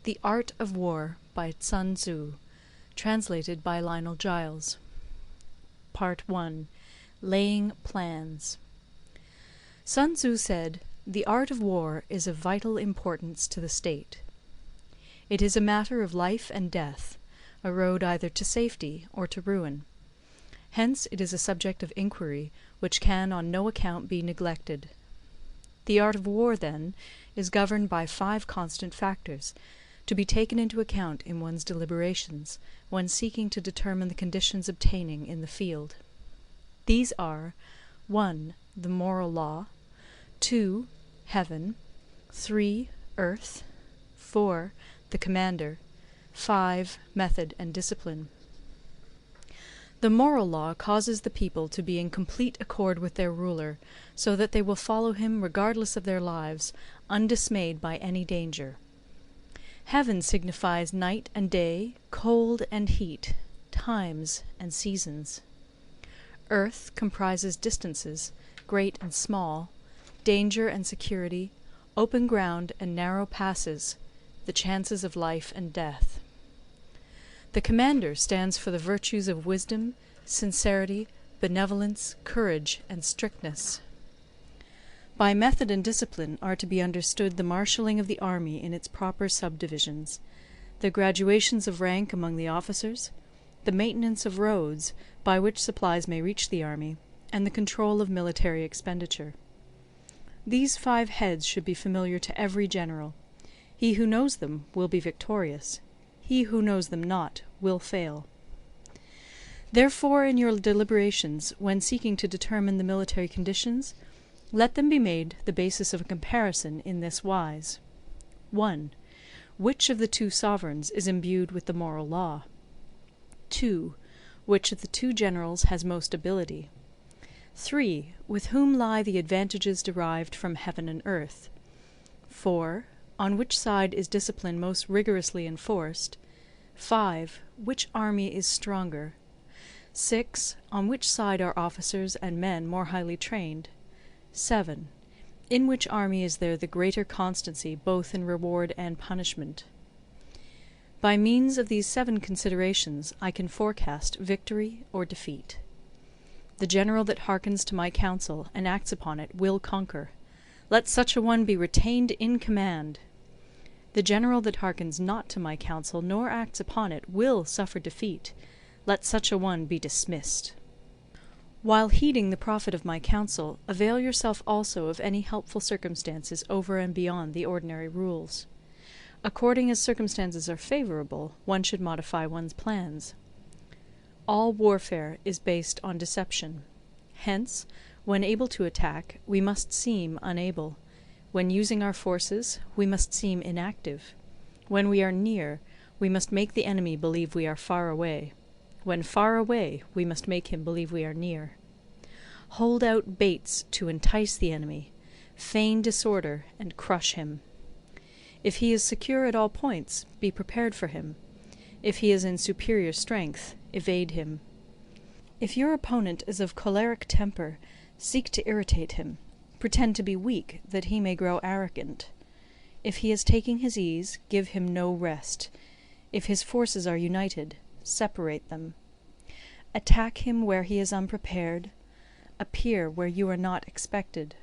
The Art of War by Sun Tzu, translated by Lionel Giles. Part 1. Laying Plans. Sun Tzu said, "The art of war is of vital importance to the state. It is a matter of life and death, a road either to safety or to ruin. Hence it is a subject of inquiry which can on no account be neglected. The art of war, then, is governed by 5 constant factors, to be taken into account in one's deliberations, when seeking to determine the conditions obtaining in the field. These are 1. The moral law, 2. Heaven, 3. Earth, 4. The commander, 5. Method and discipline. The moral law causes the people to be in complete accord with their ruler, so that they will follow him regardless of their lives, undismayed by any danger. Heaven signifies night and day, cold and heat, times and seasons. Earth comprises distances, great and small, danger and security, open ground and narrow passes, the chances of life and death. The commander stands for the virtues of wisdom, sincerity, benevolence, courage, and strictness. By method and discipline are to be understood the marshalling of the army in its proper subdivisions, the graduations of rank among the officers, the maintenance of roads by which supplies may reach the army, and the control of military expenditure. These 5 heads should be familiar to every general. He who knows them will be victorious. He who knows them not will fail. Therefore, in your deliberations, when seeking to determine the military conditions, let them be made the basis of a comparison in this wise. 1. Which of the 2 sovereigns is imbued with the moral law? 2. Which of the 2 generals has most ability? 3. With whom lie the advantages derived from heaven and earth? 4. On which side is discipline most rigorously enforced? 5. Which army is stronger? 6. On which side are officers and men more highly trained? 7. In which army is there the greater constancy both in reward and punishment? By means of these 7 considerations I can forecast victory or defeat. The general that hearkens to my counsel and acts upon it will conquer. Let such a one be retained in command. The general that hearkens not to my counsel nor acts upon it will suffer defeat. Let such a one be dismissed. While heeding the profit of my counsel, avail yourself also of any helpful circumstances over and beyond the ordinary rules. According as circumstances are favourable, one should modify one's plans. All warfare is based on deception. Hence, when able to attack, we must seem unable. When using our forces, we must seem inactive. When we are near, we must make the enemy believe we are far away. When far away, we must make him believe we are near. Hold out baits to entice the enemy, feign disorder, and crush him. If he is secure at all points, be prepared for him. If he is in superior strength, evade him. If your opponent is of choleric temper, seek to irritate him. Pretend to be weak, that he may grow arrogant. If he is taking his ease, give him no rest. If his forces are united, separate them. Attack him where he is unprepared. Appear where you are not expected.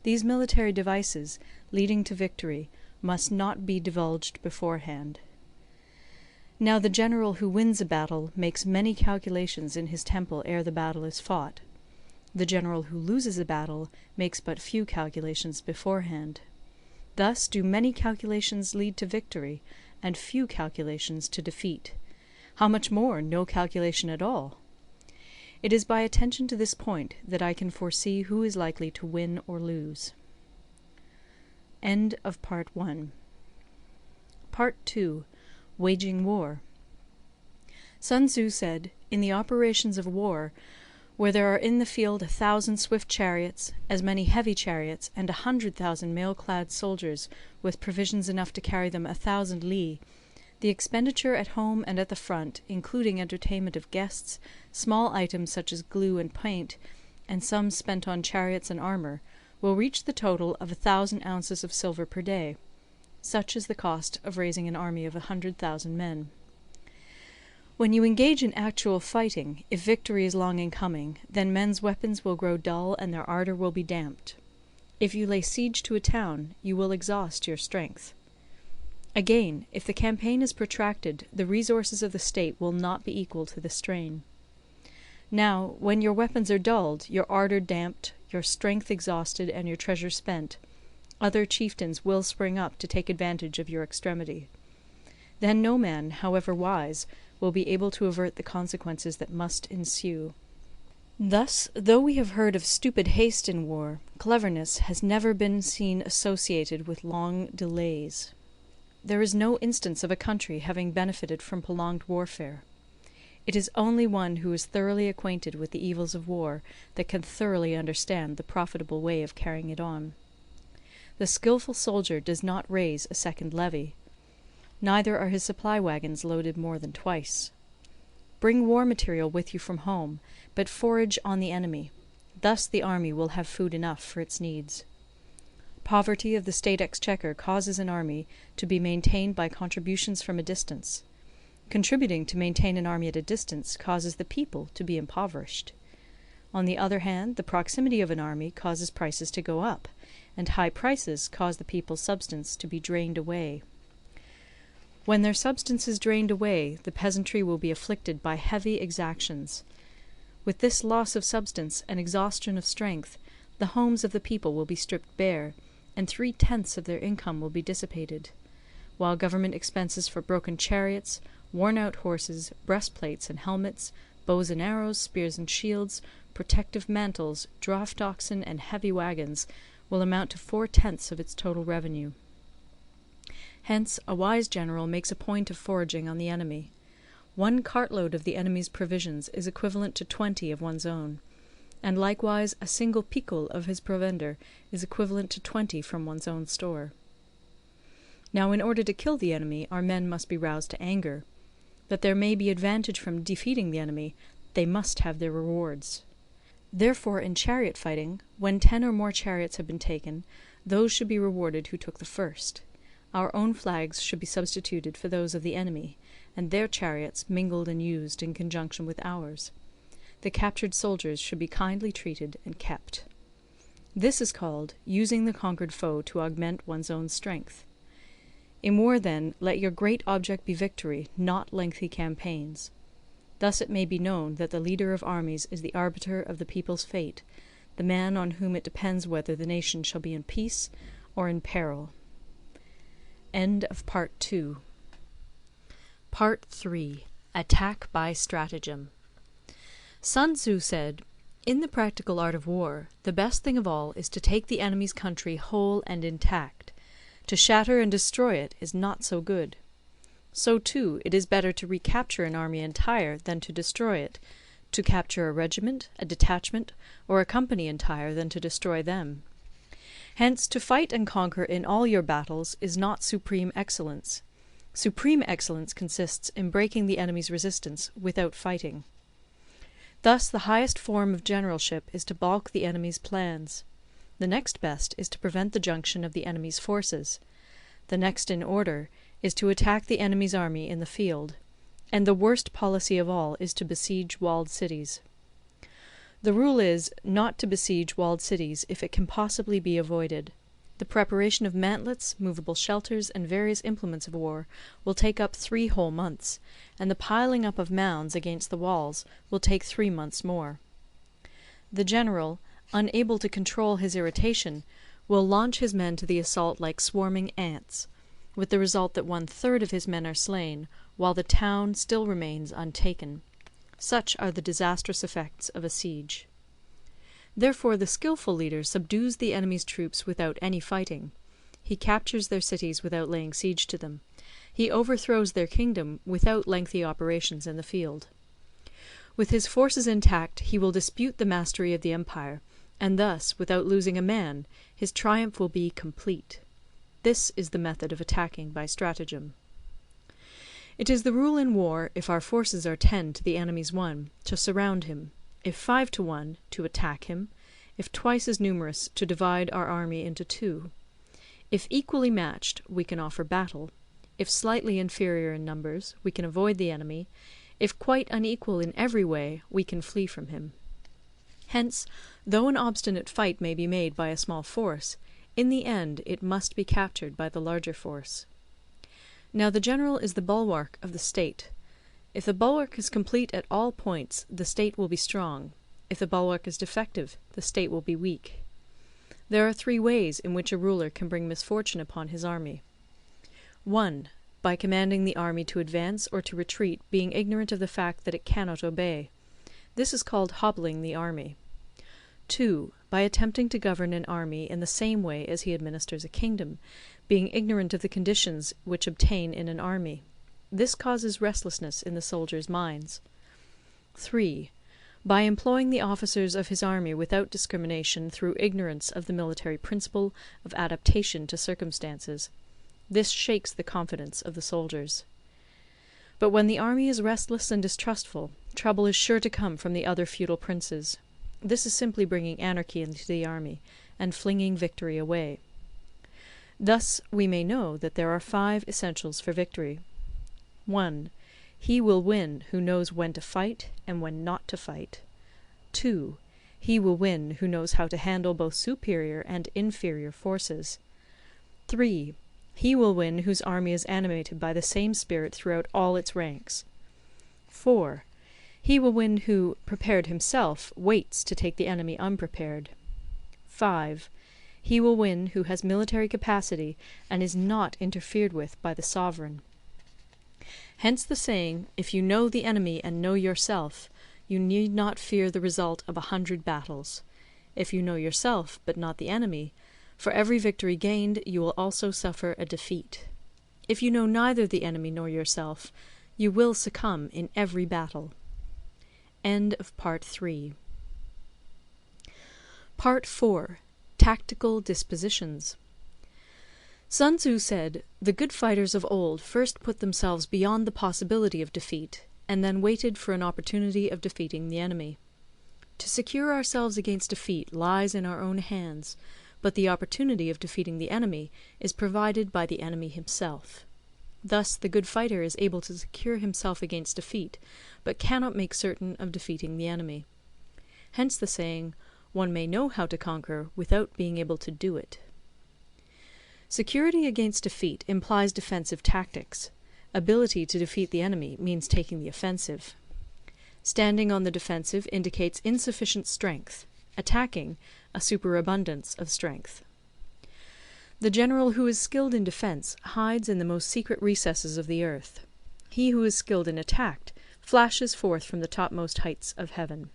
These military devices, leading to victory, must not be divulged beforehand. Now the general who wins a battle makes many calculations in his temple ere the battle is fought. The general who loses a battle makes but few calculations beforehand. Thus do many calculations lead to victory, and few calculations to defeat. How much more no calculation at all? It is by attention to this point that I can foresee who is likely to win or lose. End of Part 1. Part 2. Waging War. Sun Tzu said, "In the operations of war, where there are in the field 1,000 swift chariots, as many heavy chariots, and 100,000 mail-clad soldiers, with provisions enough to carry them 1,000 li, the expenditure at home and at the front, including entertainment of guests, small items such as glue and paint, and sums spent on chariots and armour, will reach the total of 1,000 ounces of silver per day. Such is the cost of raising an army of 100,000 men. When you engage in actual fighting, if victory is long in coming, then men's weapons will grow dull and their ardour will be damped. If you lay siege to a town, you will exhaust your strength. Again, if the campaign is protracted, the resources of the state will not be equal to the strain. Now, when your weapons are dulled, your ardour damped, your strength exhausted, and your treasure spent, other chieftains will spring up to take advantage of your extremity. Then no man, however wise, will be able to avert the consequences that must ensue. Thus, though we have heard of stupid haste in war, cleverness has never been seen associated with long delays. There is no instance of a country having benefited from prolonged warfare. It is only one who is thoroughly acquainted with the evils of war that can thoroughly understand the profitable way of carrying it on. The skilful soldier does not raise a second levy. Neither are his supply wagons loaded more than twice. Bring war material with you from home, but forage on the enemy. Thus the army will have food enough for its needs. Poverty of the state exchequer causes an army to be maintained by contributions from a distance. Contributing to maintain an army at a distance causes the people to be impoverished. On the other hand, the proximity of an army causes prices to go up, and high prices cause the people's substance to be drained away. When their substance is drained away, the peasantry will be afflicted by heavy exactions. With this loss of substance and exhaustion of strength, the homes of the people will be stripped bare, and 3/10 of their income will be dissipated, while government expenses for broken chariots, worn-out horses, breastplates and helmets, bows and arrows, spears and shields, protective mantles, draught oxen, and heavy wagons will amount to 4/10 of its total revenue. Hence a wise general makes a point of foraging on the enemy. 1 cartload of the enemy's provisions is equivalent to 20 of one's own, and likewise a single picul of his provender is equivalent to 20 from one's own store. Now in order to kill the enemy, our men must be roused to anger. That there may be advantage from defeating the enemy, they must have their rewards. Therefore in chariot fighting, when 10 or more chariots have been taken, those should be rewarded who took the first. Our own flags should be substituted for those of the enemy, and their chariots mingled and used in conjunction with ours. The captured soldiers should be kindly treated and kept. This is called using the conquered foe to augment one's own strength. In war, then, let your great object be victory, not lengthy campaigns. Thus it may be known that the leader of armies is the arbiter of the people's fate, the man on whom it depends whether the nation shall be in peace or in peril. End of Part 2. Part 3. Attack by Stratagem. Sun Tzu said, "In the practical art of war, the best thing of all is to take the enemy's country whole and intact. To shatter and destroy it is not so good. So, too, it is better to recapture an army entire than to destroy it, to capture a regiment, a detachment, or a company entire than to destroy them. Hence, to fight and conquer in all your battles is not supreme excellence. Supreme excellence consists in breaking the enemy's resistance without fighting. Thus the highest form of generalship is to balk the enemy's plans. The next best is to prevent the junction of the enemy's forces. The next in order is to attack the enemy's army in the field. And the worst policy of all is to besiege walled cities. The rule is, not to besiege walled cities if it can possibly be avoided. The preparation of mantlets, movable shelters, and various implements of war will take up 3 whole months, and the piling up of mounds against the walls will take 3 months more. The general, unable to control his irritation, will launch his men to the assault like swarming ants, with the result that 1/3 of his men are slain, while the town still remains untaken. Such are the disastrous effects of a siege. Therefore the skilful leader subdues the enemy's troops without any fighting. He captures their cities without laying siege to them. He overthrows their kingdom without lengthy operations in the field. With his forces intact he will dispute the mastery of the empire, and thus, without losing a man, his triumph will be complete. This is the method of attacking by stratagem. It is the rule in war, if our forces are 10 to the enemy's 1, to surround him; if 5 to 1, to attack him; if twice as numerous, to divide our army into 2. If equally matched, we can offer battle. If slightly inferior in numbers, we can avoid the enemy. If quite unequal in every way, we can flee from him. Hence, though an obstinate fight may be made by a small force, in the end it must be captured by the larger force. Now the general is the bulwark of the state. If the bulwark is complete at all points, the state will be strong. If the bulwark is defective, the state will be weak. There are 3 ways in which a ruler can bring misfortune upon his army. 1. By commanding the army to advance or to retreat, being ignorant of the fact that it cannot obey. This is called hobbling the army. 2. By attempting to govern an army in the same way as he administers a kingdom, being ignorant of the conditions which obtain in an army. This causes restlessness in the soldiers' minds. 3. By employing the officers of his army without discrimination through ignorance of the military principle of adaptation to circumstances. This shakes the confidence of the soldiers. But when the army is restless and distrustful, trouble is sure to come from the other feudal princes. This is simply bringing anarchy into the army, and flinging victory away. Thus we may know that there are 5 essentials for victory. 1. He will win who knows when to fight and when not to fight. 2. He will win who knows how to handle both superior and inferior forces. 3. He will win whose army is animated by the same spirit throughout all its ranks. 4. He will win who, prepared himself, waits to take the enemy unprepared. 5. He will win who has military capacity and is not interfered with by the sovereign. Hence the saying, if you know the enemy and know yourself, you need not fear the result of 100 battles. If you know yourself, but not the enemy, for every victory gained you will also suffer a defeat. If you know neither the enemy nor yourself, you will succumb in every battle. End of Part 3. Part 4. Tactical Dispositions. Sun Tzu said, "The good fighters of old first put themselves beyond the possibility of defeat, and then waited for an opportunity of defeating the enemy. To secure ourselves against defeat lies in our own hands, but the opportunity of defeating the enemy is provided by the enemy himself. Thus the good fighter is able to secure himself against defeat, but cannot make certain of defeating the enemy. Hence the saying, one may know how to conquer without being able to do it." Security against defeat implies defensive tactics. Ability to defeat the enemy means taking the offensive. Standing on the defensive indicates insufficient strength. Attacking, a superabundance of strength. The general who is skilled in defence hides in the most secret recesses of the earth. He who is skilled in attack flashes forth from the topmost heights of heaven.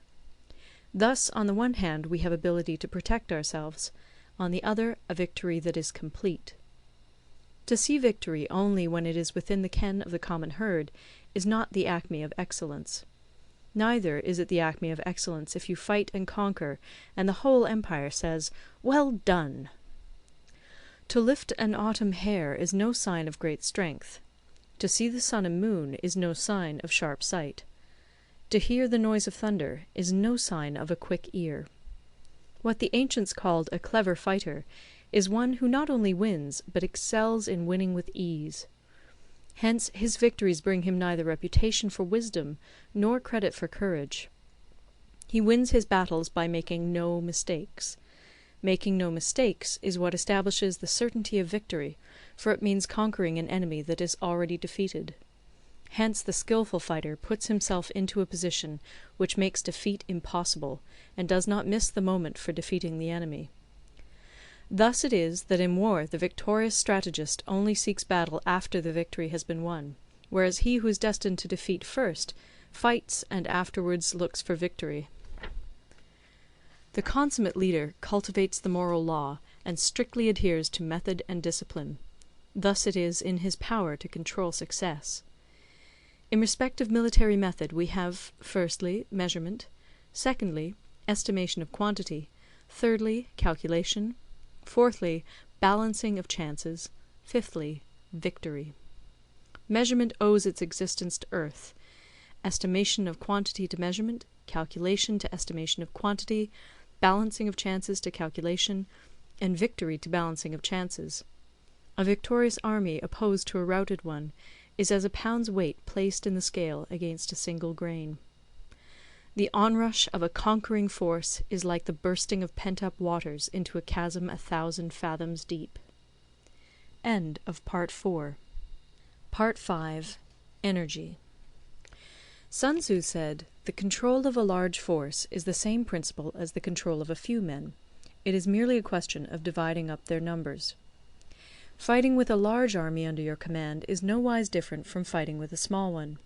Thus, on the one hand, we have ability to protect ourselves, on the other, a victory that is complete. To see victory only when it is within the ken of the common herd is not the acme of excellence. Neither is it the acme of excellence if you fight and conquer, and the whole empire says, "Well done!" To lift an autumn hair is no sign of great strength. To see the sun and moon is no sign of sharp sight. To hear the noise of thunder is no sign of a quick ear. What the ancients called a clever fighter is one who not only wins, but excels in winning with ease. Hence his victories bring him neither reputation for wisdom nor credit for courage. He wins his battles by making no mistakes. Making no mistakes is what establishes the certainty of victory, for it means conquering an enemy that is already defeated. Hence the skilful fighter puts himself into a position which makes defeat impossible, and does not miss the moment for defeating the enemy. Thus it is that in war the victorious strategist only seeks battle after the victory has been won, whereas he who is destined to defeat first fights and afterwards looks for victory. The consummate leader cultivates the moral law and strictly adheres to method and discipline. Thus it is in his power to control success. In respect of military method we have, firstly, measurement; secondly, estimation of quantity; thirdly, calculation; fourthly, balancing of chances; fifthly, victory. Measurement owes its existence to earth; estimation of quantity to measurement; calculation to estimation of quantity; balancing of chances to calculation; and victory to balancing of chances. A victorious army opposed to a routed one is as a pound's weight placed in the scale against a single grain. The onrush of a conquering force is like the bursting of pent-up waters into a chasm 1,000 fathoms deep. End of Part 4. Part 5. Energy. Sun Tzu said, "The control of a large force is the same principle as the control of a few men. It is merely a question of dividing up their numbers." Fighting with a large army under your command is nowise different from fighting with a small one.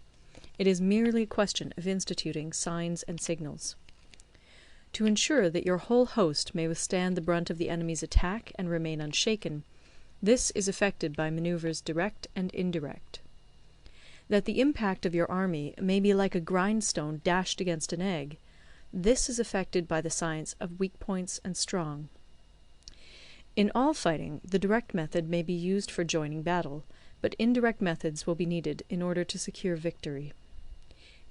It is merely a question of instituting signs and signals. To ensure that your whole host may withstand the brunt of the enemy's attack and remain unshaken, this is effected by manoeuvres direct and indirect. That the impact of your army may be like a grindstone dashed against an egg, this is effected by the science of weak points and strong. In all fighting, the direct method may be used for joining battle, but indirect methods will be needed in order to secure victory.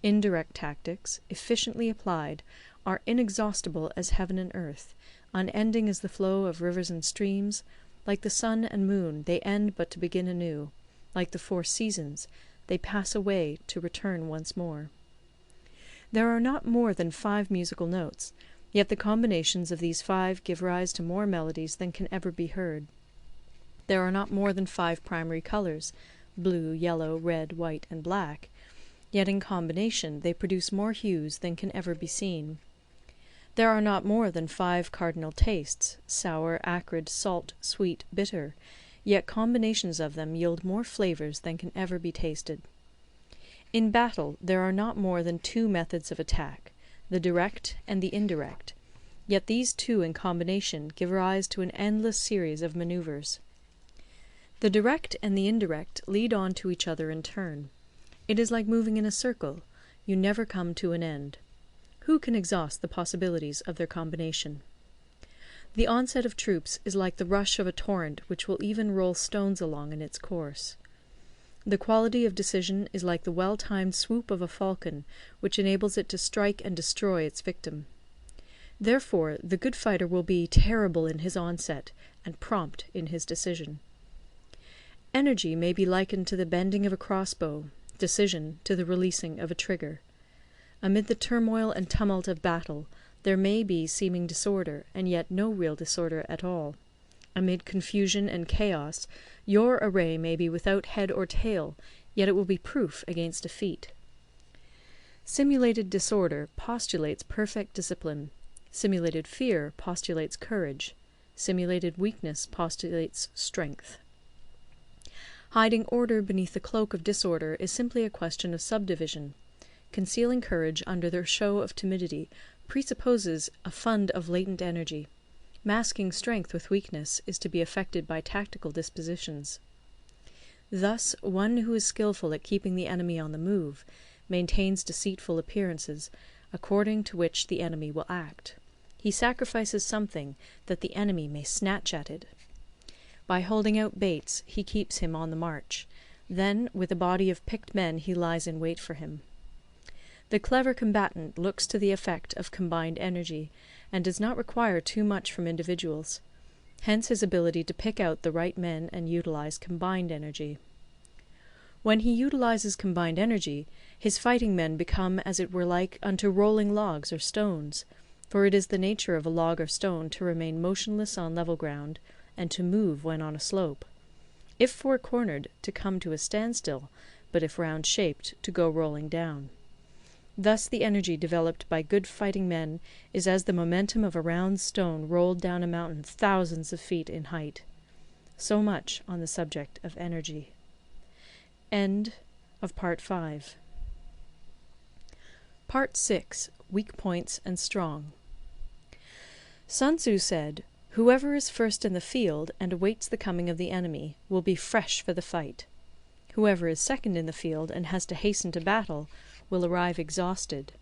Indirect tactics, efficiently applied, are inexhaustible as heaven and earth, unending as the flow of rivers and streams. Like the sun and moon, they end but to begin anew. Like the 4 seasons, they pass away to return once more. There are not more than 5 musical notes, yet the combinations of these 5 give rise to more melodies than can ever be heard. There are not more than 5 primary colours, blue, yellow, red, white, and black, yet in combination they produce more hues than can ever be seen. There are not more than 5 cardinal tastes, sour, acrid, salt, sweet, bitter, yet combinations of them yield more flavours than can ever be tasted. In battle there are not more than 2 methods of attack, the direct and the indirect, yet these 2 in combination give rise to an endless series of manoeuvres. The direct and the indirect lead on to each other in turn. It is like moving in a circle, you never come to an end. Who can exhaust the possibilities of their combination? The onset of troops is like the rush of a torrent which will even roll stones along in its course. The quality of decision is like the well-timed swoop of a falcon, which enables it to strike and destroy its victim. Therefore, the good fighter will be terrible in his onset, and prompt in his decision. Energy may be likened to the bending of a crossbow, decision to the releasing of a trigger. Amid the turmoil and tumult of battle, there may be seeming disorder, and yet no real disorder at all. Amid confusion and chaos, your array may be without head or tail, yet it will be proof against defeat. Simulated disorder postulates perfect discipline. Simulated fear postulates courage. Simulated weakness postulates strength. Hiding order beneath the cloak of disorder is simply a question of subdivision. Concealing courage under the show of timidity presupposes a fund of latent energy. Masking strength with weakness is to be effected by tactical dispositions. Thus, one who is skilful at keeping the enemy on the move maintains deceitful appearances, according to which the enemy will act. He sacrifices something that the enemy may snatch at it. By holding out baits, he keeps him on the march. Then, with a body of picked men, he lies in wait for him. The clever combatant looks to the effect of combined energy, and does not require too much from individuals. Hence his ability to pick out the right men and utilize combined energy. When he utilizes combined energy, his fighting men become as it were like unto rolling logs or stones, for it is the nature of a log or stone to remain motionless on level ground, and to move when on a slope. If four-cornered, to come to a standstill, but if round-shaped, to go rolling down. Thus the energy developed by good fighting men is as the momentum of a round stone rolled down a mountain thousands of feet in height. So much on the subject of energy. End of Part 5. Part 6. Weak Points and Strong. Sun Tzu said, "Whoever is first in the field and awaits the coming of the enemy will be fresh for the fight. Whoever is second in the field and has to hasten to battle will arrive exhausted.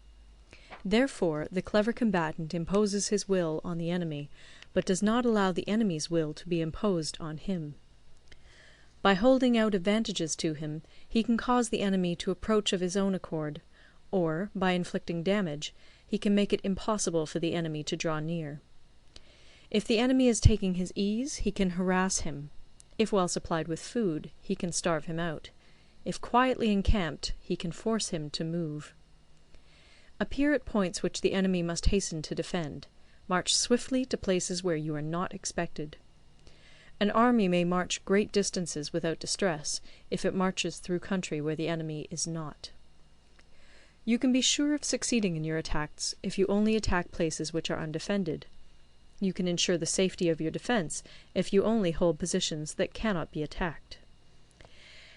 Therefore the clever combatant imposes his will on the enemy, but does not allow the enemy's will to be imposed on him. By holding out advantages to him, he can cause the enemy to approach of his own accord, or, by inflicting damage, he can make it impossible for the enemy to draw near. If the enemy is taking his ease, he can harass him. If well supplied with food, he can starve him out. If quietly encamped, he can force him to move. Appear at points which the enemy must hasten to defend. March swiftly to places where you are not expected. An army may march great distances without distress, if it marches through country where the enemy is not. You can be sure of succeeding in your attacks if you only attack places which are undefended. You can ensure the safety of your defence if you only hold positions that cannot be attacked.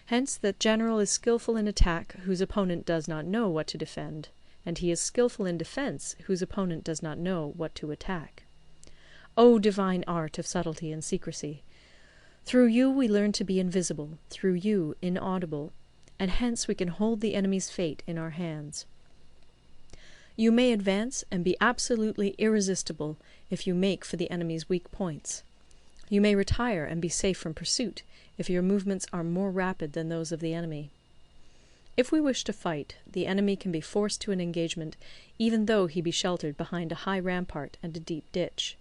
Hence that general is skilful in attack whose opponent does not know what to defend, and he is skilful in defence whose opponent does not know what to attack. O divine art of subtlety and secrecy! Through you we learn to be invisible, through you inaudible, and hence we can hold the enemy's fate in our hands. You may advance and be absolutely irresistible if you make for the enemy's weak points. You may retire and be safe from pursuit if your movements are more rapid than those of the enemy. If we wish to fight, the enemy can be forced to an engagement even though he be sheltered behind a high rampart and a deep ditch.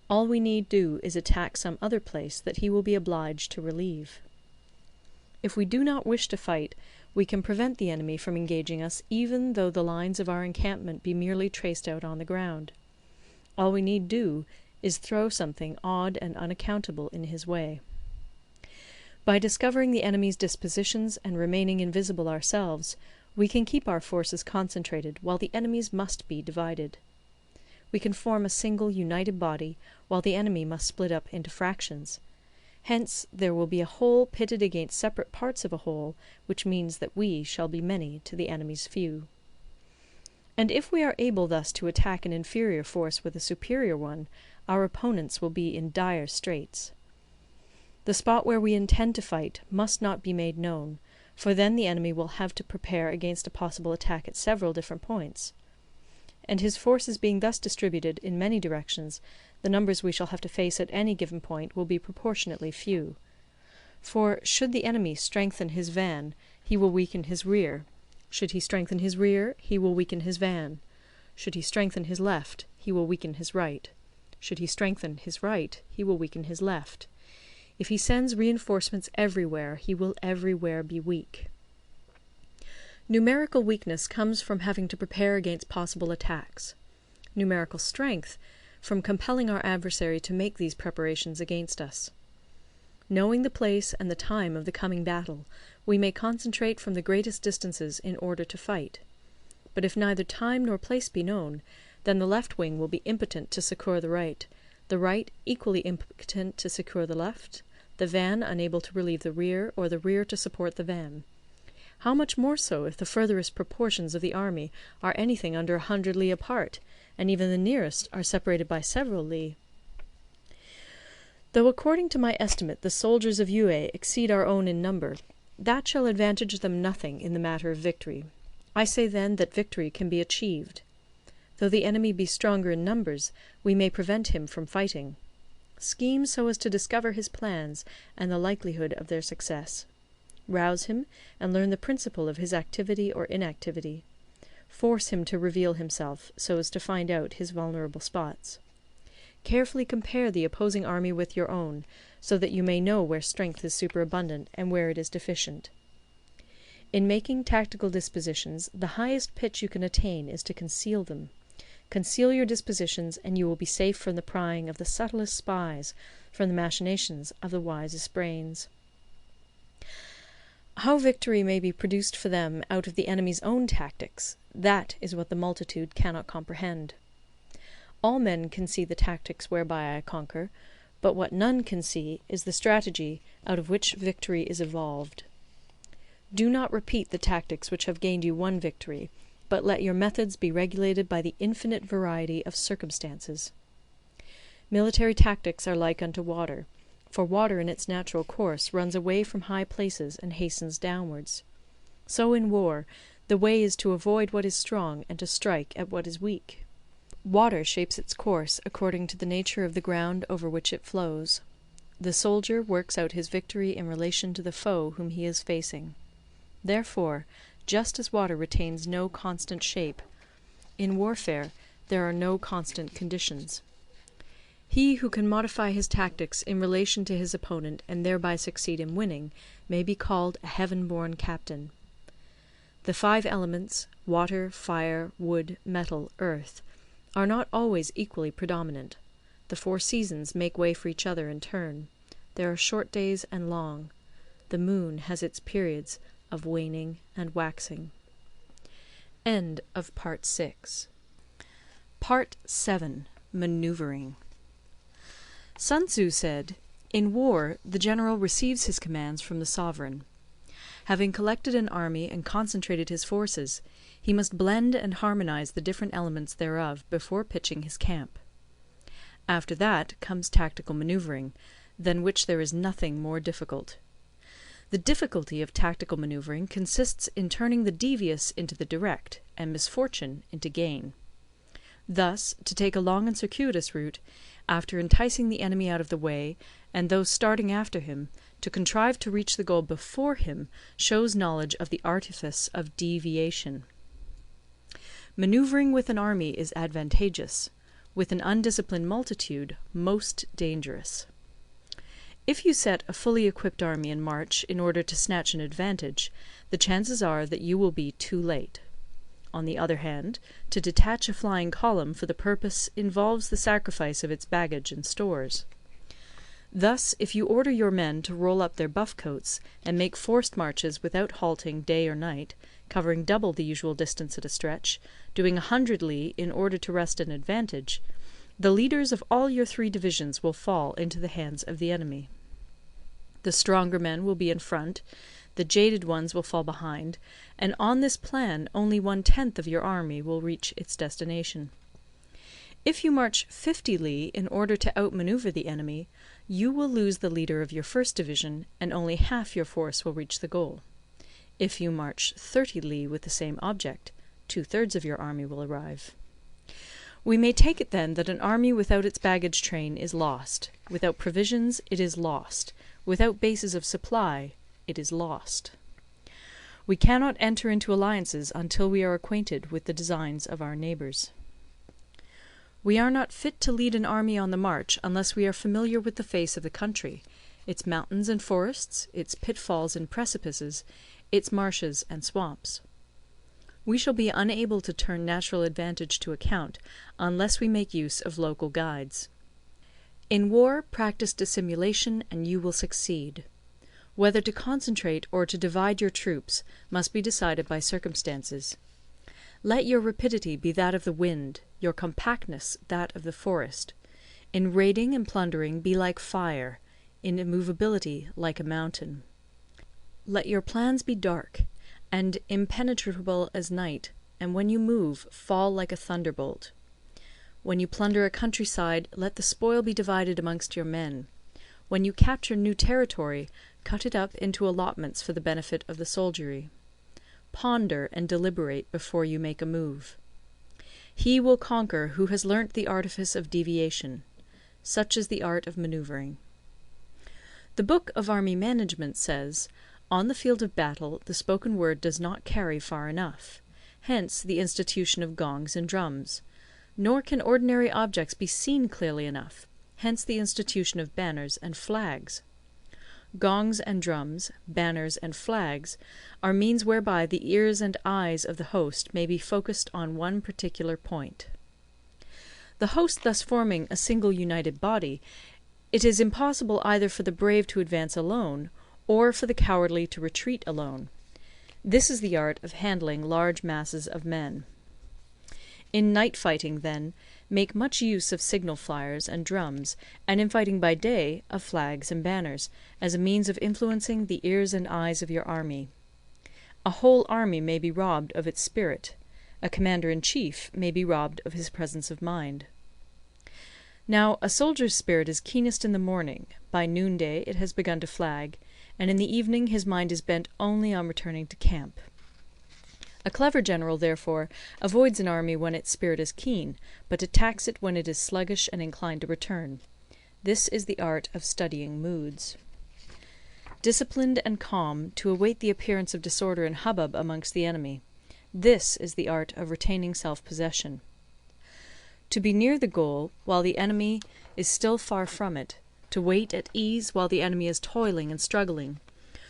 All we need do is attack some other place that he will be obliged to relieve. If we do not wish to fight, we can prevent the enemy from engaging us even though the lines of our encampment be merely traced out on the ground. All we need do is throw something odd and unaccountable in his way. By discovering the enemy's dispositions and remaining invisible ourselves, we can keep our forces concentrated while the enemy's must be divided. We can form a single united body while the enemy must split up into fractions. Hence there will be a whole pitted against separate parts of a whole, which means that we shall be many to the enemy's few. And if we are able thus to attack an inferior force with a superior one, our opponents will be in dire straits. The spot where we intend to fight must not be made known, for then the enemy will have to prepare against a possible attack at several different points. And his forces being thus distributed in many directions, the numbers we shall have to face at any given point will be proportionately few. For should the enemy strengthen his van, he will weaken his rear. Should he strengthen his rear, he will weaken his van. Should he strengthen his left, he will weaken his right. Should he strengthen his right, he will weaken his left. If he sends reinforcements everywhere, he will everywhere be weak. Numerical weakness comes from having to prepare against possible attacks. Numerical strength from compelling our adversary to make these preparations against us. Knowing the place and the time of the coming battle, we may concentrate from the greatest distances in order to fight. But if neither time nor place be known, then the left wing will be impotent to succour the right equally impotent to succour the left, the van unable to relieve the rear, or the rear to support the van. How much more so if the furthest proportions of the army are anything under 100 li apart, and even the nearest are separated by several li? Though according to my estimate the soldiers of Yue exceed our own in number, that shall advantage them nothing in the matter of victory. I say then that victory can be achieved. Though the enemy be stronger in numbers, we may prevent him from fighting. Scheme so as to discover his plans and the likelihood of their success. Rouse him, and learn the principle of his activity or inactivity. Force him to reveal himself, so as to find out his vulnerable spots. Carefully compare the opposing army with your own, so that you may know where strength is superabundant and where it is deficient. In making tactical dispositions, the highest pitch you can attain is to conceal them. Conceal your dispositions, and you will be safe from the prying of the subtlest spies, from the machinations of the wisest brains. How victory may be produced for them out of the enemy's own tactics, that is what the multitude cannot comprehend. All men can see the tactics whereby I conquer, but what none can see is the strategy out of which victory is evolved. Do not repeat the tactics which have gained you one victory, but let your methods be regulated by the infinite variety of circumstances. Military tactics are like unto water, for water in its natural course runs away from high places and hastens downwards. So in war, the way is to avoid what is strong and to strike at what is weak. Water shapes its course according to the nature of the ground over which it flows. The soldier works out his victory in relation to the foe whom he is facing. Therefore, just as water retains no constant shape, in warfare there are no constant conditions. He who can modify his tactics in relation to his opponent and thereby succeed in winning may be called a heaven-born captain. The 5 elements, water, fire, wood, metal, earth, are not always equally predominant. The 4 seasons make way for each other in turn. There are short days and long. The moon has its periods of waning and waxing. End of Part 6. Part 7. Maneuvering. Sun Tzu said, "In war, the general receives his commands from the sovereign. Having collected an army and concentrated his forces, he must blend and harmonize the different elements thereof before pitching his camp. After that comes tactical maneuvering, than which there is nothing more difficult. The difficulty of tactical maneuvering consists in turning the devious into the direct, and misfortune into gain. Thus, to take a long and circuitous route, after enticing the enemy out of the way, and those starting after him, to contrive to reach the goal before him, shows knowledge of the artifice of deviation. Maneuvering with an army is advantageous; with an undisciplined multitude, most dangerous. If you set a fully equipped army in march in order to snatch an advantage, the chances are that you will be too late. On the other hand, to detach a flying column for the purpose involves the sacrifice of its baggage and stores. Thus, if you order your men to roll up their buff coats, and make forced marches without halting day or night, covering double the usual distance at a stretch, doing 100 li in order to wrest an advantage, the leaders of all your 3 divisions will fall into the hands of the enemy. The stronger men will be in front, the jaded ones will fall behind, and on this plan only 1/10 of your army will reach its destination. If you march 50 li in order to outmaneuver the enemy, you will lose the leader of your first division, and only half your force will reach the goal. If you march 30 li with the same object, 2/3 of your army will arrive. We may take it then that an army without its baggage train is lost; without provisions, it is lost; without bases of supply, it is lost. We cannot enter into alliances until we are acquainted with the designs of our neighbours. We are not fit to lead an army on the march unless we are familiar with the face of the country, its mountains and forests, its pitfalls and precipices, its marshes and swamps. We shall be unable to turn natural advantage to account unless we make use of local guides. In war, practice dissimulation and you will succeed. Whether to concentrate or to divide your troops must be decided by circumstances. Let your rapidity be that of the wind, your compactness that of the forest. In raiding and plundering be like fire, in immovability like a mountain. Let your plans be dark, and impenetrable as night, and when you move, fall like a thunderbolt. When you plunder a countryside, let the spoil be divided amongst your men. When you capture new territory, cut it up into allotments for the benefit of the soldiery. Ponder and deliberate before you make a move. He will conquer who has learnt the artifice of deviation. Such is the art of manoeuvring. The Book of Army Management says, "On the field of battle the spoken word does not carry far enough. Hence the institution of gongs and drums. Nor can ordinary objects be seen clearly enough. Hence the institution of banners and flags. Gongs and drums, banners and flags, are means whereby the ears and eyes of the host may be focused on one particular point. The host thus forming a single united body, it is impossible either for the brave to advance alone, or for the cowardly to retreat alone. This is the art of handling large masses of men. In night fighting, then, make much use of signal flyers and drums, and in fighting by day, of flags and banners, as a means of influencing the ears and eyes of your army. A whole army may be robbed of its spirit. A commander-in-chief may be robbed of his presence of mind. Now, a soldier's spirit is keenest in the morning; by noonday it has begun to flag, and in the evening his mind is bent only on returning to camp. A clever general, therefore, avoids an army when its spirit is keen, but attacks it when it is sluggish and inclined to return. This is the art of studying moods. Disciplined and calm, to await the appearance of disorder and hubbub amongst the enemy. This is the art of retaining self-possession. To be near the goal while the enemy is still far from it, to wait at ease while the enemy is toiling and struggling,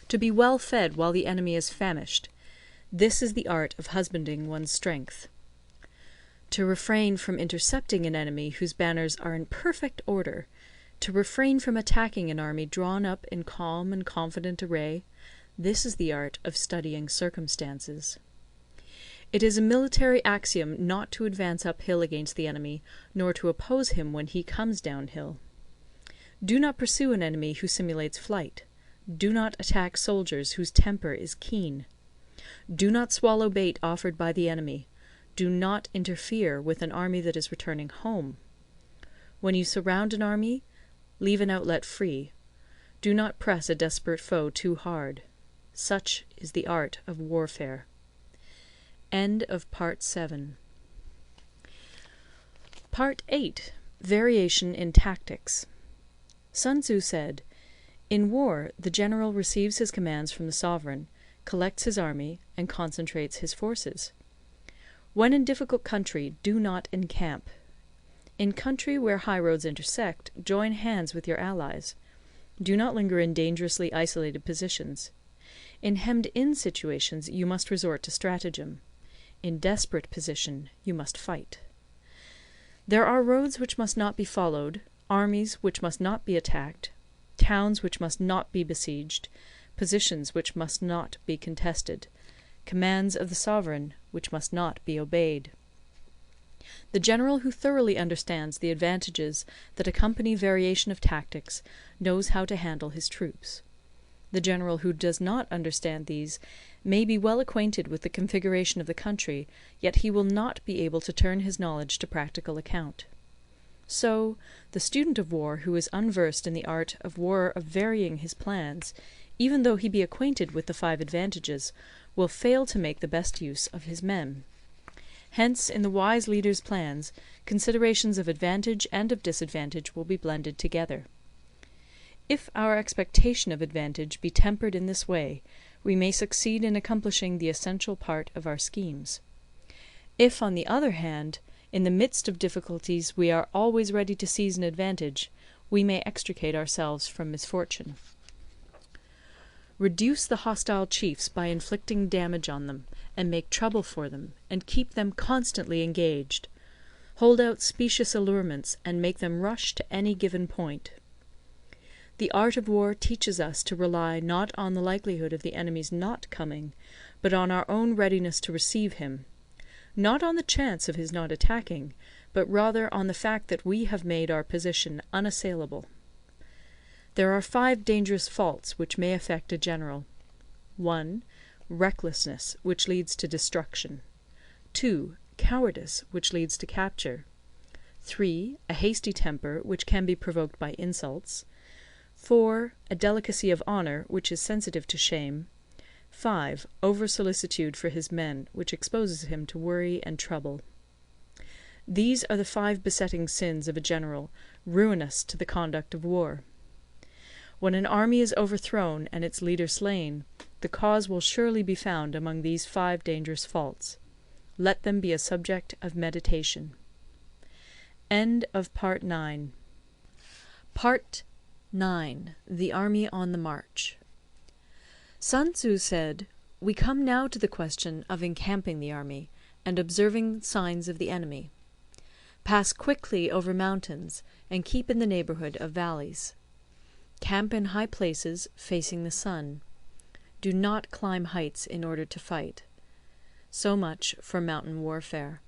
to be well fed while the enemy is famished, this is the art of husbanding one's strength. To refrain from intercepting an enemy whose banners are in perfect order, to refrain from attacking an army drawn up in calm and confident array, this is the art of studying circumstances. It is a military axiom not to advance uphill against the enemy, nor to oppose him when he comes downhill. Do not pursue an enemy who simulates flight. Do not attack soldiers whose temper is keen. Do not swallow bait offered by the enemy. Do not interfere with an army that is returning home. When you surround an army, leave an outlet free. Do not press a desperate foe too hard. Such is the art of warfare. End of Part 7. Part 8. Variation in Tactics. Sun Tzu said, "In war, the general receives his commands from the sovereign, collects his army, and concentrates his forces. When in difficult country, do not encamp. In country where high roads intersect, join hands with your allies. Do not linger in dangerously isolated positions. In hemmed-in situations, you must resort to stratagem. In desperate position, you must fight. There are roads which must not be followed, armies which must not be attacked, towns which must not be besieged, positions which must not be contested, commands of the sovereign which must not be obeyed." The general who thoroughly understands the advantages that accompany variation of tactics knows how to handle his troops. The general who does not understand these may be well acquainted with the configuration of the country, yet he will not be able to turn his knowledge to practical account. So, the student of war who is unversed in the art of war of varying his plans, even though he be acquainted with the 5 advantages, will fail to make the best use of his men. Hence, in the wise leader's plans, considerations of advantage and of disadvantage will be blended together. If our expectation of advantage be tempered in this way, we may succeed in accomplishing the essential part of our schemes. If, on the other hand, in the midst of difficulties we are always ready to seize an advantage, we may extricate ourselves from misfortune. Reduce the hostile chiefs by inflicting damage on them, and make trouble for them, and keep them constantly engaged. Hold out specious allurements, and make them rush to any given point. The art of war teaches us to rely not on the likelihood of the enemy's not coming, but on our own readiness to receive him; not on the chance of his not attacking, but rather on the fact that we have made our position unassailable. There are 5 dangerous faults which may affect a general. 1. Recklessness, which leads to destruction. 2. Cowardice, which leads to capture. 3. A hasty temper, which can be provoked by insults. 4. A delicacy of honour, which is sensitive to shame. 5. Over-solicitude for his men, which exposes him to worry and trouble. These are the 5 besetting sins of a general, ruinous to the conduct of war. When an army is overthrown and its leader slain, the cause will surely be found among these 5 dangerous faults. Let them be a subject of meditation. End of Part 9. Part 9. The Army on the March. Sun Tzu said, "We come now to the question of encamping the army, and observing signs of the enemy. Pass quickly over mountains, and keep in the neighbourhood of valleys. Camp in high places, facing the sun. Do not climb heights in order to fight." So much for mountain warfare.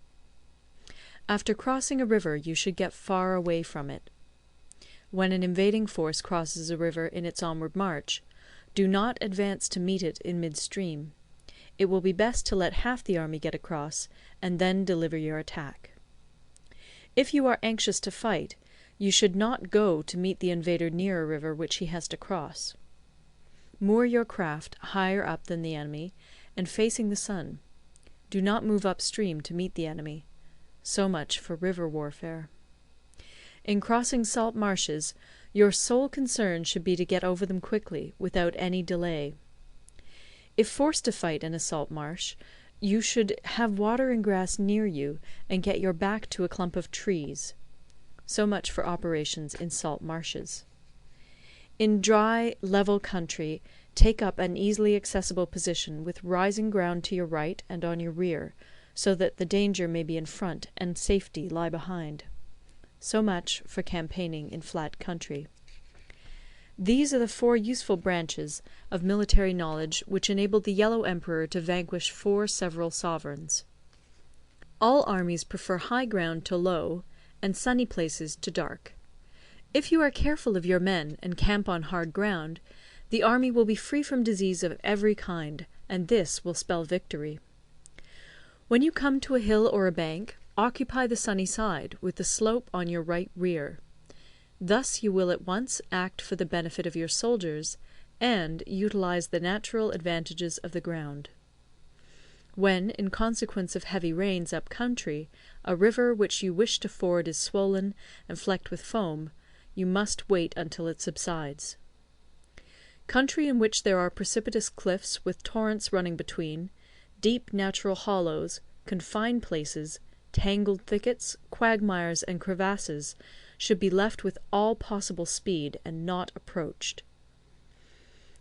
After crossing a river, you should get far away from it. When an invading force crosses a river in its onward march, do not advance to meet it in midstream. It will be best to let half the army get across, and then deliver your attack. If you are anxious to fight, you should not go to meet the invader near a river which he has to cross. Moor your craft higher up than the enemy, and facing the sun. Do not move upstream to meet the enemy. So much for river warfare. In crossing salt marshes, your sole concern should be to get over them quickly, without any delay. If forced to fight in a salt marsh, You should have water and grass near you, and get your back to a clump of trees. So much for operations in salt marshes. In dry, level country, take up an easily accessible position with rising ground to your right and on your rear, so that the danger may be in front and safety lie behind. So much for campaigning in flat country. These are the 4 useful branches of military knowledge which enabled the Yellow Emperor to vanquish 4 several sovereigns. All armies prefer high ground to low, and sunny places to dark. If you are careful of your men and camp on hard ground, the army will be free from disease of every kind, and this will spell victory. When you come to a hill or a bank, occupy the sunny side, with the slope on your right rear. Thus you will at once act for the benefit of your soldiers, and utilize the natural advantages of the ground. When, in consequence of heavy rains up country, a river which you wish to ford is swollen and flecked with foam, you must wait until it subsides. Country in which there are precipitous cliffs with torrents running between, deep natural hollows, confined places, tangled thickets, quagmires, and crevasses, should be left with all possible speed, and not approached.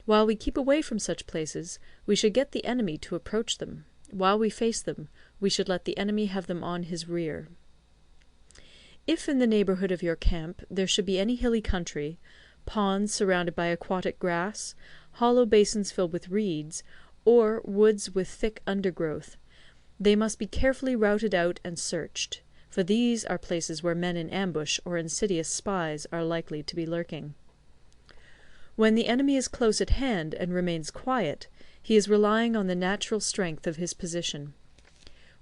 While we keep away from such places, we should get the enemy to approach them. While we face them, we should let the enemy have them on his rear. If in the neighbourhood of your camp there should be any hilly country, ponds surrounded by aquatic grass, hollow basins filled with reeds, or woods with thick undergrowth, they must be carefully routed out and searched, for these are places where men in ambush or insidious spies are likely to be lurking. When the enemy is close at hand and remains quiet, he is relying on the natural strength of his position.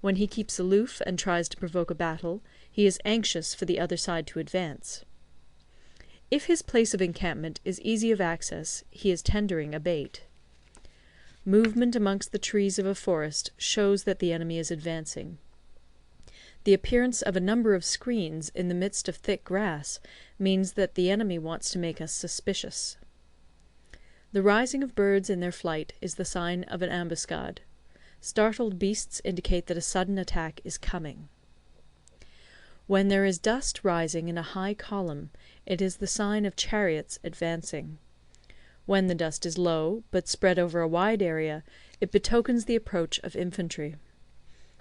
When he keeps aloof and tries to provoke a battle, he is anxious for the other side to advance. If his place of encampment is easy of access, he is tendering a bait. Movement amongst the trees of a forest shows that the enemy is advancing. The appearance of a number of screens in the midst of thick grass means that the enemy wants to make us suspicious. The rising of birds in their flight is the sign of an ambuscade. Startled beasts indicate that a sudden attack is coming. When there is dust rising in a high column, it is the sign of chariots advancing. When the dust is low, but spread over a wide area, it betokens the approach of infantry.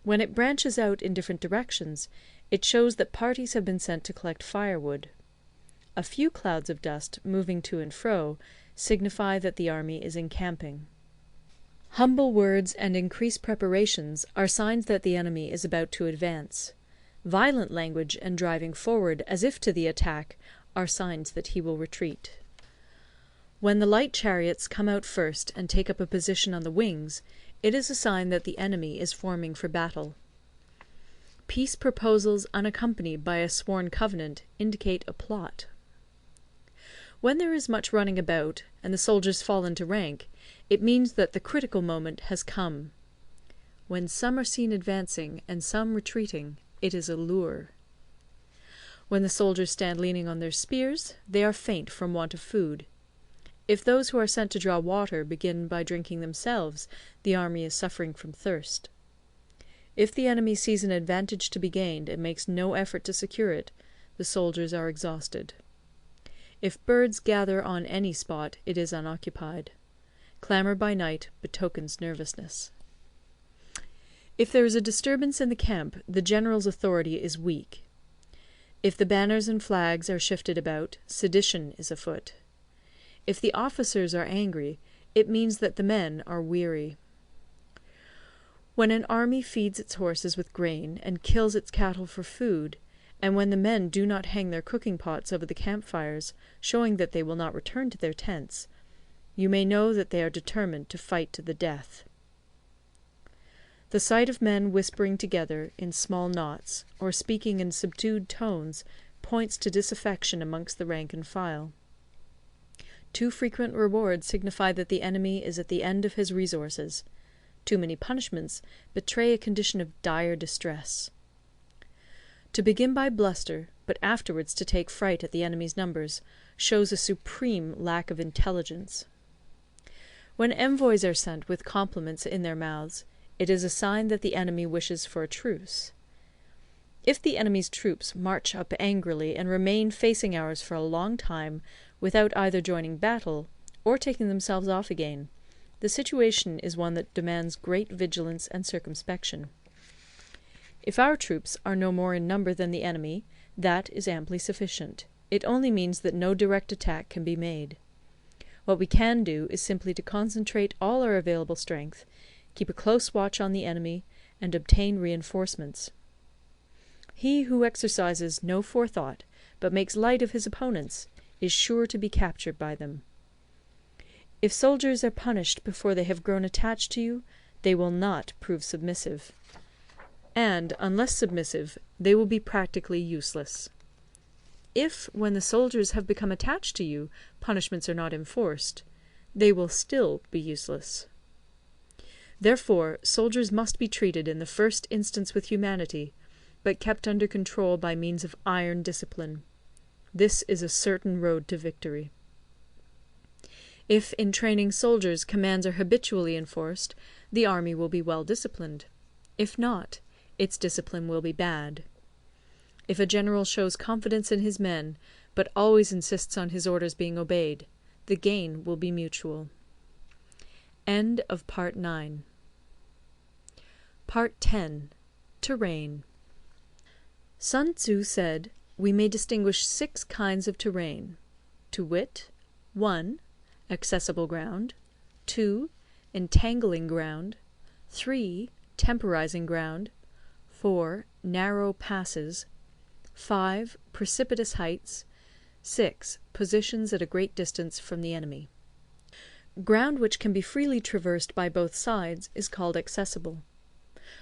When it branches out in different directions, it shows that parties have been sent to collect firewood. A few clouds of dust, moving to and fro, signify that the army is encamping. Humble words and increased preparations are signs that the enemy is about to advance. Violent language and driving forward as if to the attack are signs that he will retreat. When the light chariots come out first and take up a position on the wings, it is a sign that the enemy is forming for battle. Peace proposals unaccompanied by a sworn covenant indicate a plot. When there is much running about, and the soldiers fall into rank, it means that the critical moment has come. When some are seen advancing and some retreating, it is a lure. When the soldiers stand leaning on their spears, they are faint from want of food. If those who are sent to draw water begin by drinking themselves, the army is suffering from thirst. If the enemy sees an advantage to be gained and makes no effort to secure it, the soldiers are exhausted. If birds gather on any spot, it is unoccupied. Clamour by night betokens nervousness. If there is a disturbance in the camp, the general's authority is weak. If the banners and flags are shifted about, sedition is afoot. If the officers are angry, it means that the men are weary. When an army feeds its horses with grain and kills its cattle for food, and when the men do not hang their cooking pots over the campfires, showing that they will not return to their tents, you may know that they are determined to fight to the death. The sight of men whispering together in small knots, or speaking in subdued tones, points to disaffection amongst the rank and file. Too frequent rewards signify that the enemy is at the end of his resources. Too many punishments betray a condition of dire distress. To begin by bluster, but afterwards to take fright at the enemy's numbers, shows a supreme lack of intelligence. When envoys are sent with compliments in their mouths, it is a sign that the enemy wishes for a truce. If the enemy's troops march up angrily and remain facing ours for a long time without either joining battle or taking themselves off again, the situation is one that demands great vigilance and circumspection. If our troops are no more in number than the enemy, that is amply sufficient. It only means that no direct attack can be made. What we can do is simply to concentrate all our available strength, keep a close watch on the enemy, and obtain reinforcements. He who exercises no forethought, but makes light of his opponents, is sure to be captured by them. If soldiers are punished before they have grown attached to you, they will not prove submissive. And, unless submissive, they will be practically useless. If, when the soldiers have become attached to you, punishments are not enforced, they will still be useless. Therefore, soldiers must be treated in the first instance with humanity, but kept under control by means of iron discipline. This is a certain road to victory. If in training soldiers commands are habitually enforced, the army will be well disciplined. If not, its discipline will be bad. If a general shows confidence in his men, but always insists on his orders being obeyed, the gain will be mutual. End of Part 9. Part 10. Terrain. Sun Tzu said, we may distinguish 6 kinds of terrain, to wit, 1. Accessible ground, 2. Entangling ground, 3. Temporizing ground, 4. Narrow passes, 5. Precipitous heights, 6. Positions at a great distance from the enemy. Ground which can be freely traversed by both sides is called accessible.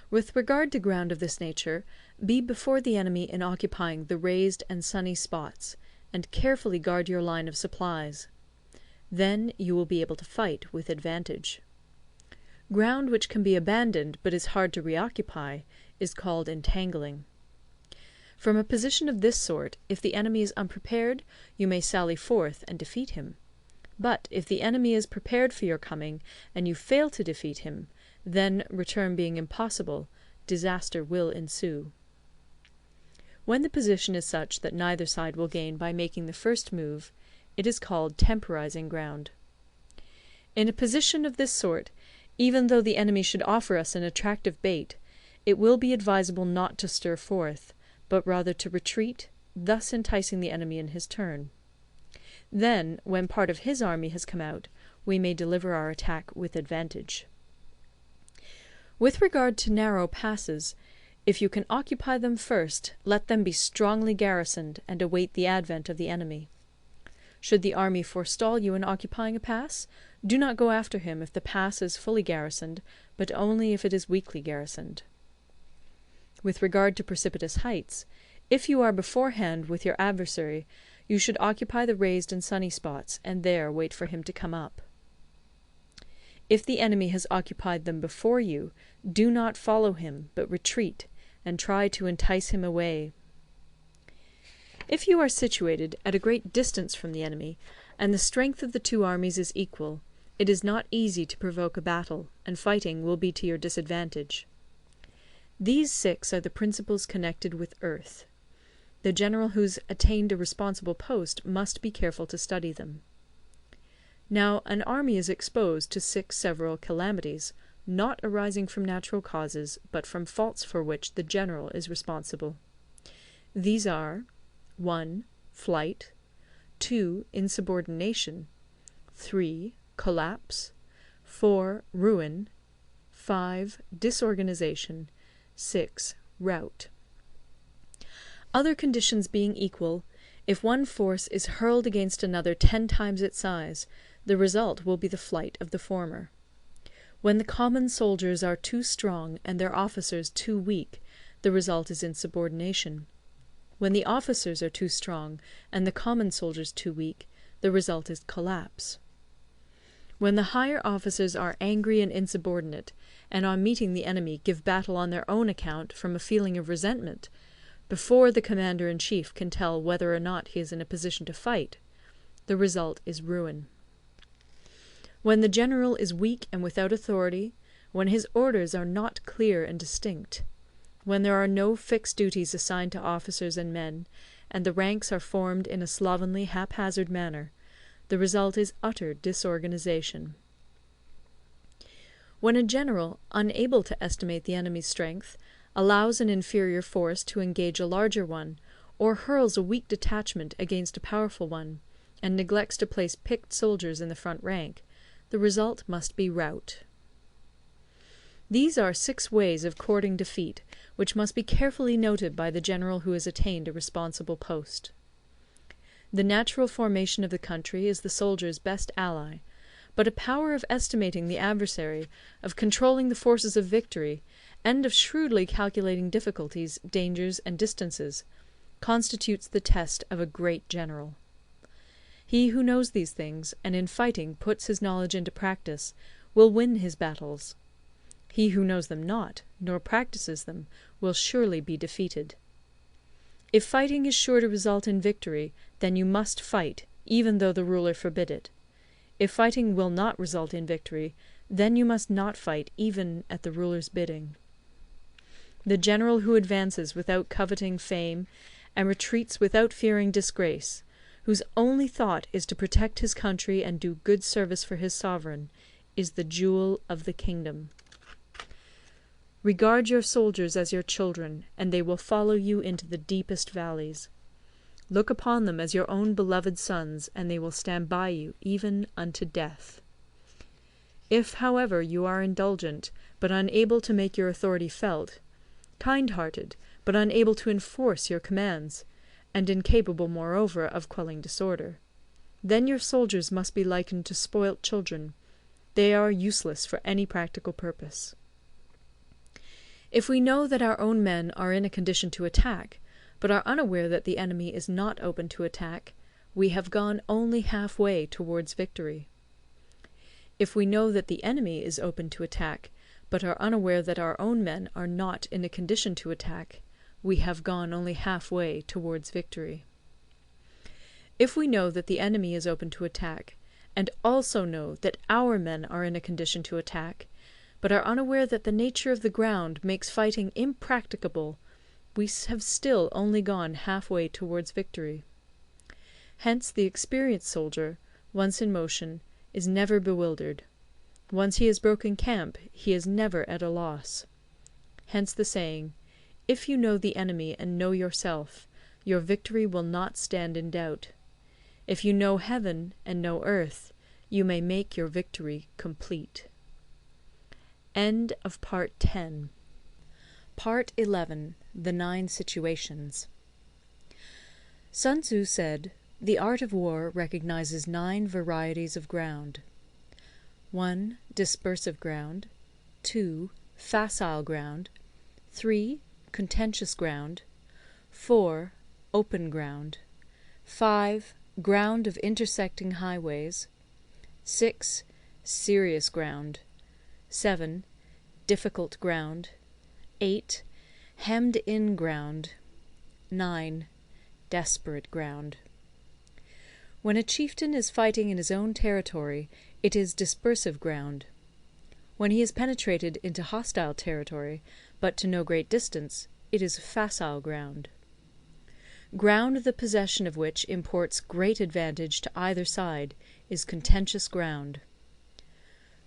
With regard to ground of this nature, be before the enemy in occupying the raised and sunny spots, and carefully guard your line of supplies. Then you will be able to fight with advantage. Ground which can be abandoned but is hard to reoccupy is called entangling. From a position of this sort, if the enemy is unprepared, you may sally forth and defeat him. But if the enemy is prepared for your coming, and you fail to defeat him, then, return being impossible, disaster will ensue. When the position is such that neither side will gain by making the first move, it is called temporizing ground. In a position of this sort, even though the enemy should offer us an attractive bait, it will be advisable not to stir forth, but rather to retreat, thus enticing the enemy in his turn. Then, when part of his army has come out, we may deliver our attack with advantage. With regard to narrow passes, if you can occupy them first, let them be strongly garrisoned and await the advent of the enemy. Should the army forestall you in occupying a pass, do not go after him if the pass is fully garrisoned, but only if it is weakly garrisoned. With regard to precipitous heights, if you are beforehand with your adversary, you should occupy the raised and sunny spots, and there wait for him to come up. If the enemy has occupied them before you, do not follow him, but retreat, and try to entice him away. If you are situated at a great distance from the enemy, and the strength of the two armies is equal, it is not easy to provoke a battle, and fighting will be to your disadvantage. These 6 are the principles connected with earth. The general who's attained a responsible post must be careful to study them. Now, an army is exposed to 6 several calamities, not arising from natural causes, but from faults for which the general is responsible. These are 1. Flight, 2. Insubordination, 3. Collapse, 4. Ruin, 5. Disorganization, 6. Rout. Other conditions being equal, if one force is hurled against another 10 times its size, the result will be the flight of the former. When the common soldiers are too strong and their officers too weak, the result is insubordination. When the officers are too strong and the common soldiers too weak, the result is collapse. When the higher officers are angry and insubordinate, and on meeting the enemy give battle on their own account from a feeling of resentment, before the commander-in-chief can tell whether or not he is in a position to fight, the result is ruin. When the general is weak and without authority, when his orders are not clear and distinct, when there are no fixed duties assigned to officers and men, and the ranks are formed in a slovenly, haphazard manner, the result is utter disorganization. When a general, unable to estimate the enemy's strength, allows an inferior force to engage a larger one, or hurls a weak detachment against a powerful one, and neglects to place picked soldiers in the front rank, the result must be rout. These are 6 ways of courting defeat, which must be carefully noted by the general who has attained a responsible post. The natural formation of the country is the soldier's best ally, but a power of estimating the adversary, of controlling the forces of victory, and of shrewdly calculating difficulties, dangers, and distances, constitutes the test of a great general. He who knows these things, and in fighting puts his knowledge into practice, will win his battles. He who knows them not, nor practises them, will surely be defeated. If fighting is sure to result in victory, then you must fight, even though the ruler forbid it. If fighting will not result in victory, then you must not fight even at the ruler's bidding. The general who advances without coveting fame, and retreats without fearing disgrace, whose only thought is to protect his country and do good service for his sovereign, is the jewel of the kingdom. Regard your soldiers as your children, and they will follow you into the deepest valleys. Look upon them as your own beloved sons, and they will stand by you even unto death. If, however, you are indulgent, but unable to make your authority felt, kind-hearted, but unable to enforce your commands, and incapable, moreover, of quelling disorder, then your soldiers must be likened to spoilt children. They are useless for any practical purpose. If we know that our own men are in a condition to attack, but are unaware that the enemy is not open to attack, we have gone only half-way towards victory. If we know that the enemy is open to attack, but are unaware that our own men are not in a condition to attack, we have gone only half-way towards victory. If we know that the enemy is open to attack, and also know that our men are in a condition to attack, but are unaware that the nature of the ground makes fighting impracticable, we have still only gone half-way towards victory. Hence the experienced soldier, once in motion, is never bewildered. Once he has broken camp, he is never at a loss. Hence the saying, "If you know the enemy and know yourself, your victory will not stand in doubt. If you know heaven and know earth, you may make your victory complete." End of Part 10. Part 11. The 9 Situations. Sun Tzu said, "The art of war recognizes 9 varieties of ground. 1. Dispersive ground. 2. Facile ground. 3. Contentious ground. 4. Open ground. 5. Ground of intersecting highways. 6. Serious ground. 7. Difficult ground. 8. Hemmed-in ground. 9. Desperate ground. When a chieftain is fighting in his own territory, it is dispersive ground. When he has penetrated into hostile territory, but to no great distance, it is facile ground. Ground the possession of which imports great advantage to either side is contentious ground.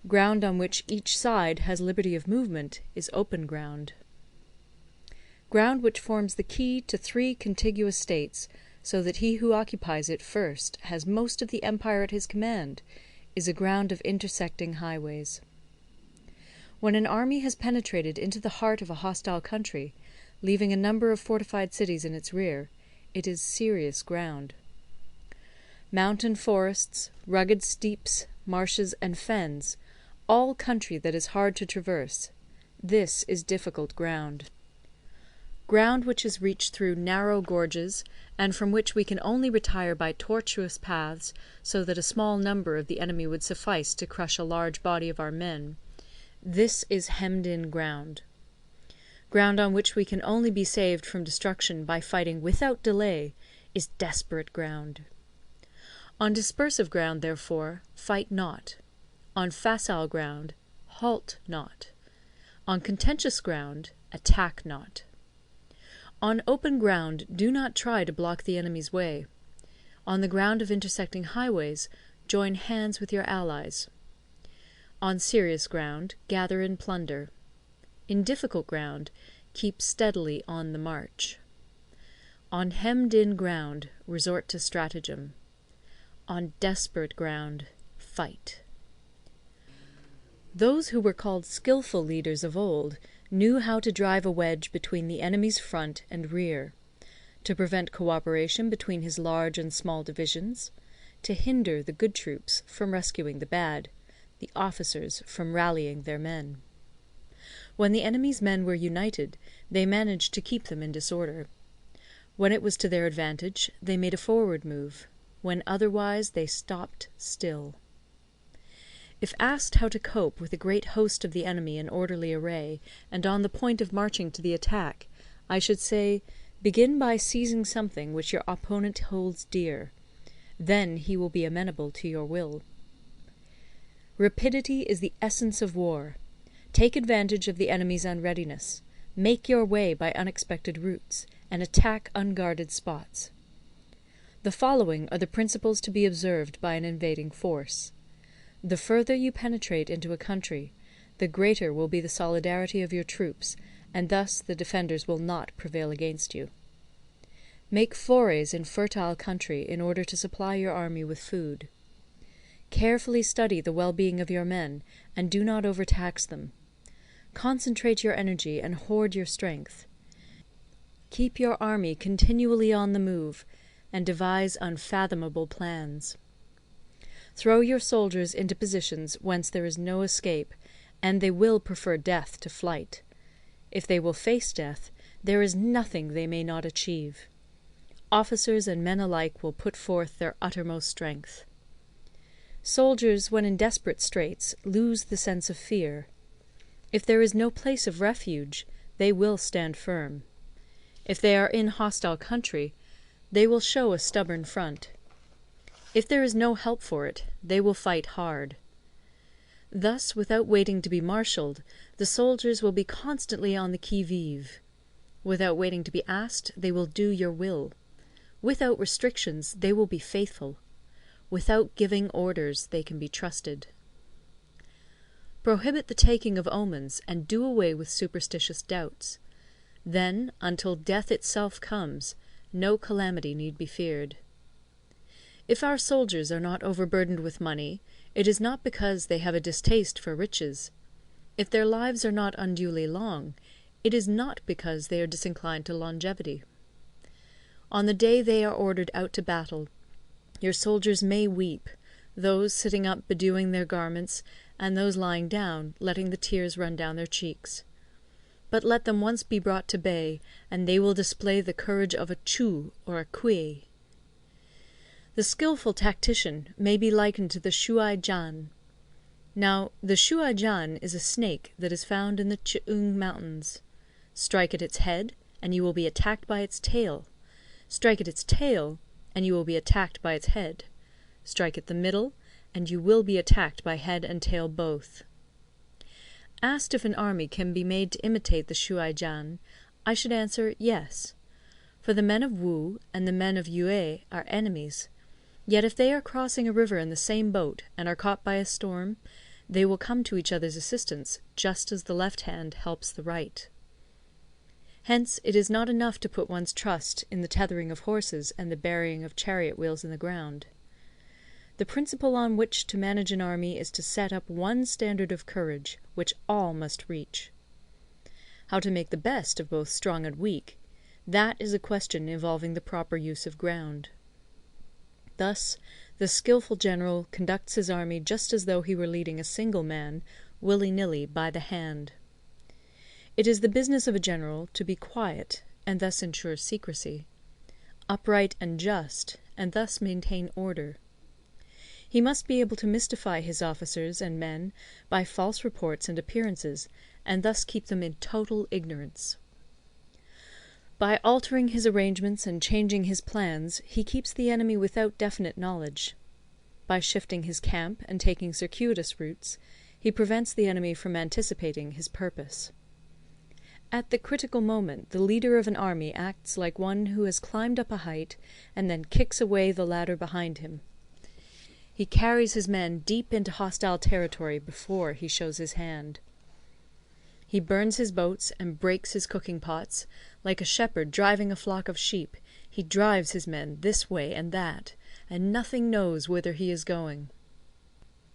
Ground on which each side has liberty of movement is open ground. Ground which forms the key to 3 contiguous states, so that he who occupies it first has most of the empire at his command, is a ground of intersecting highways. When an army has penetrated into the heart of a hostile country, leaving a number of fortified cities in its rear, it is serious ground. Mountain forests, rugged steeps, marshes, and fens, all country that is hard to traverse, this is difficult ground. Ground which is reached through narrow gorges, and from which we can only retire by tortuous paths, so that a small number of the enemy would suffice to crush a large body of our men, this is hemmed-in ground. Ground on which we can only be saved from destruction by fighting without delay is desperate ground. On dispersive ground, therefore, fight not. On facile ground, halt not. On contentious ground, attack not. On open ground, do not try to block the enemy's way. On the ground of intersecting highways, join hands with your allies. On serious ground, gather in plunder. In difficult ground, keep steadily on the march. On hemmed-in ground, resort to stratagem. On desperate ground, fight. Those who were called skilful leaders of old knew how to drive a wedge between the enemy's front and rear, to prevent cooperation between his large and small divisions, to hinder the good troops from rescuing the bad, the officers from rallying their men. When the enemy's men were united, they managed to keep them in disorder. When it was to their advantage, they made a forward move. When otherwise, they stopped still. If asked how to cope with a great host of the enemy in orderly array, and on the point of marching to the attack, I should say, begin by seizing something which your opponent holds dear. Then he will be amenable to your will. Rapidity is the essence of war. Take advantage of the enemy's unreadiness. Make your way by unexpected routes, and attack unguarded spots. The following are the principles to be observed by an invading force. The further you penetrate into a country, the greater will be the solidarity of your troops, and thus the defenders will not prevail against you. Make forays in fertile country in order to supply your army with food. Carefully study the well-being of your men, and do not overtax them. Concentrate your energy and hoard your strength. Keep your army continually on the move, and devise unfathomable plans. Throw your soldiers into positions whence there is no escape, and they will prefer death to flight. If they will face death, there is nothing they may not achieve. Officers and men alike will put forth their uttermost strength. Soldiers, when in desperate straits, lose the sense of fear. If there is no place of refuge, they will stand firm. If they are in hostile country, they will show a stubborn front. If there is no help for it, they will fight hard. Thus, without waiting to be marshalled, the soldiers will be constantly on the qui-vive. Without waiting to be asked, they will do your will. Without restrictions, they will be faithful. Without giving orders, they can be trusted. Prohibit the taking of omens, and do away with superstitious doubts. Then, until death itself comes, no calamity need be feared. If our soldiers are not overburdened with money, it is not because they have a distaste for riches. If their lives are not unduly long, it is not because they are disinclined to longevity. On the day they are ordered out to battle, your soldiers may weep, those sitting up bedewing their garments, and those lying down, letting the tears run down their cheeks. But let them once be brought to bay, and they will display the courage of a Chu or a Kui. The skilful tactician may be likened to the Shuai-jan. Now, the Shuai-jan is a snake that is found in the Ch'ung Mountains. Strike at its head, and you will be attacked by its tail. Strike at its tail, and you will be attacked by its head. Strike at the middle, and you will be attacked by head and tail both. Asked if an army can be made to imitate the Shuai-jan, I should answer yes. For the men of Wu and the men of Yue are enemies. Yet if they are crossing a river in the same boat, and are caught by a storm, they will come to each other's assistance, just as the left hand helps the right. Hence it is not enough to put one's trust in the tethering of horses and the burying of chariot wheels in the ground. The principle on which to manage an army is to set up one standard of courage, which all must reach. How to make the best of both strong and weak, that is a question involving the proper use of ground. Thus, the skilful general conducts his army just as though he were leading a single man, willy-nilly, by the hand. It is the business of a general to be quiet, and thus ensure secrecy; upright and just, and thus maintain order. He must be able to mystify his officers and men by false reports and appearances, and thus keep them in total ignorance. By altering his arrangements and changing his plans, he keeps the enemy without definite knowledge. By shifting his camp and taking circuitous routes, He prevents the enemy from anticipating his purpose. At the critical moment the leader of an army acts like one who has climbed up a height and then kicks away the ladder behind him. He carries his men deep into hostile territory before he shows his hand. He burns his boats and breaks his cooking pots. Like a shepherd driving a flock of sheep, he drives his men this way and that, and nothing knows whither he is going.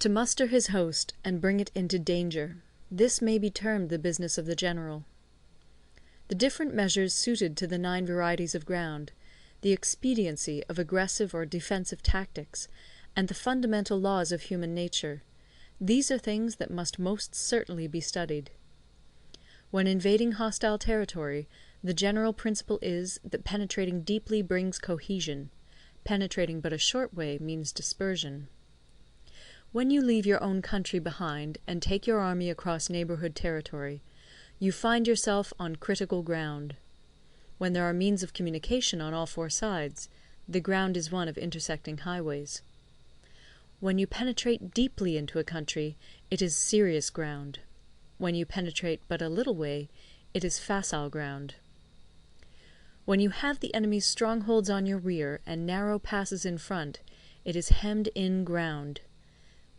To muster his host and bring it into danger, this may be termed the business of the general. The different measures suited to the 9 varieties of ground, the expediency of aggressive or defensive tactics, and the fundamental laws of human nature, these are things that must most certainly be studied. When invading hostile territory, the general principle is that penetrating deeply brings cohesion. Penetrating but a short way means dispersion. When you leave your own country behind and take your army across neighbourhood territory, you find yourself on critical ground. When there are means of communication on all 4 sides, the ground is one of intersecting highways. When you penetrate deeply into a country, it is serious ground. When you penetrate but a little way, it is facile ground. When you have the enemy's strongholds on your rear and narrow passes in front, it is hemmed-in ground.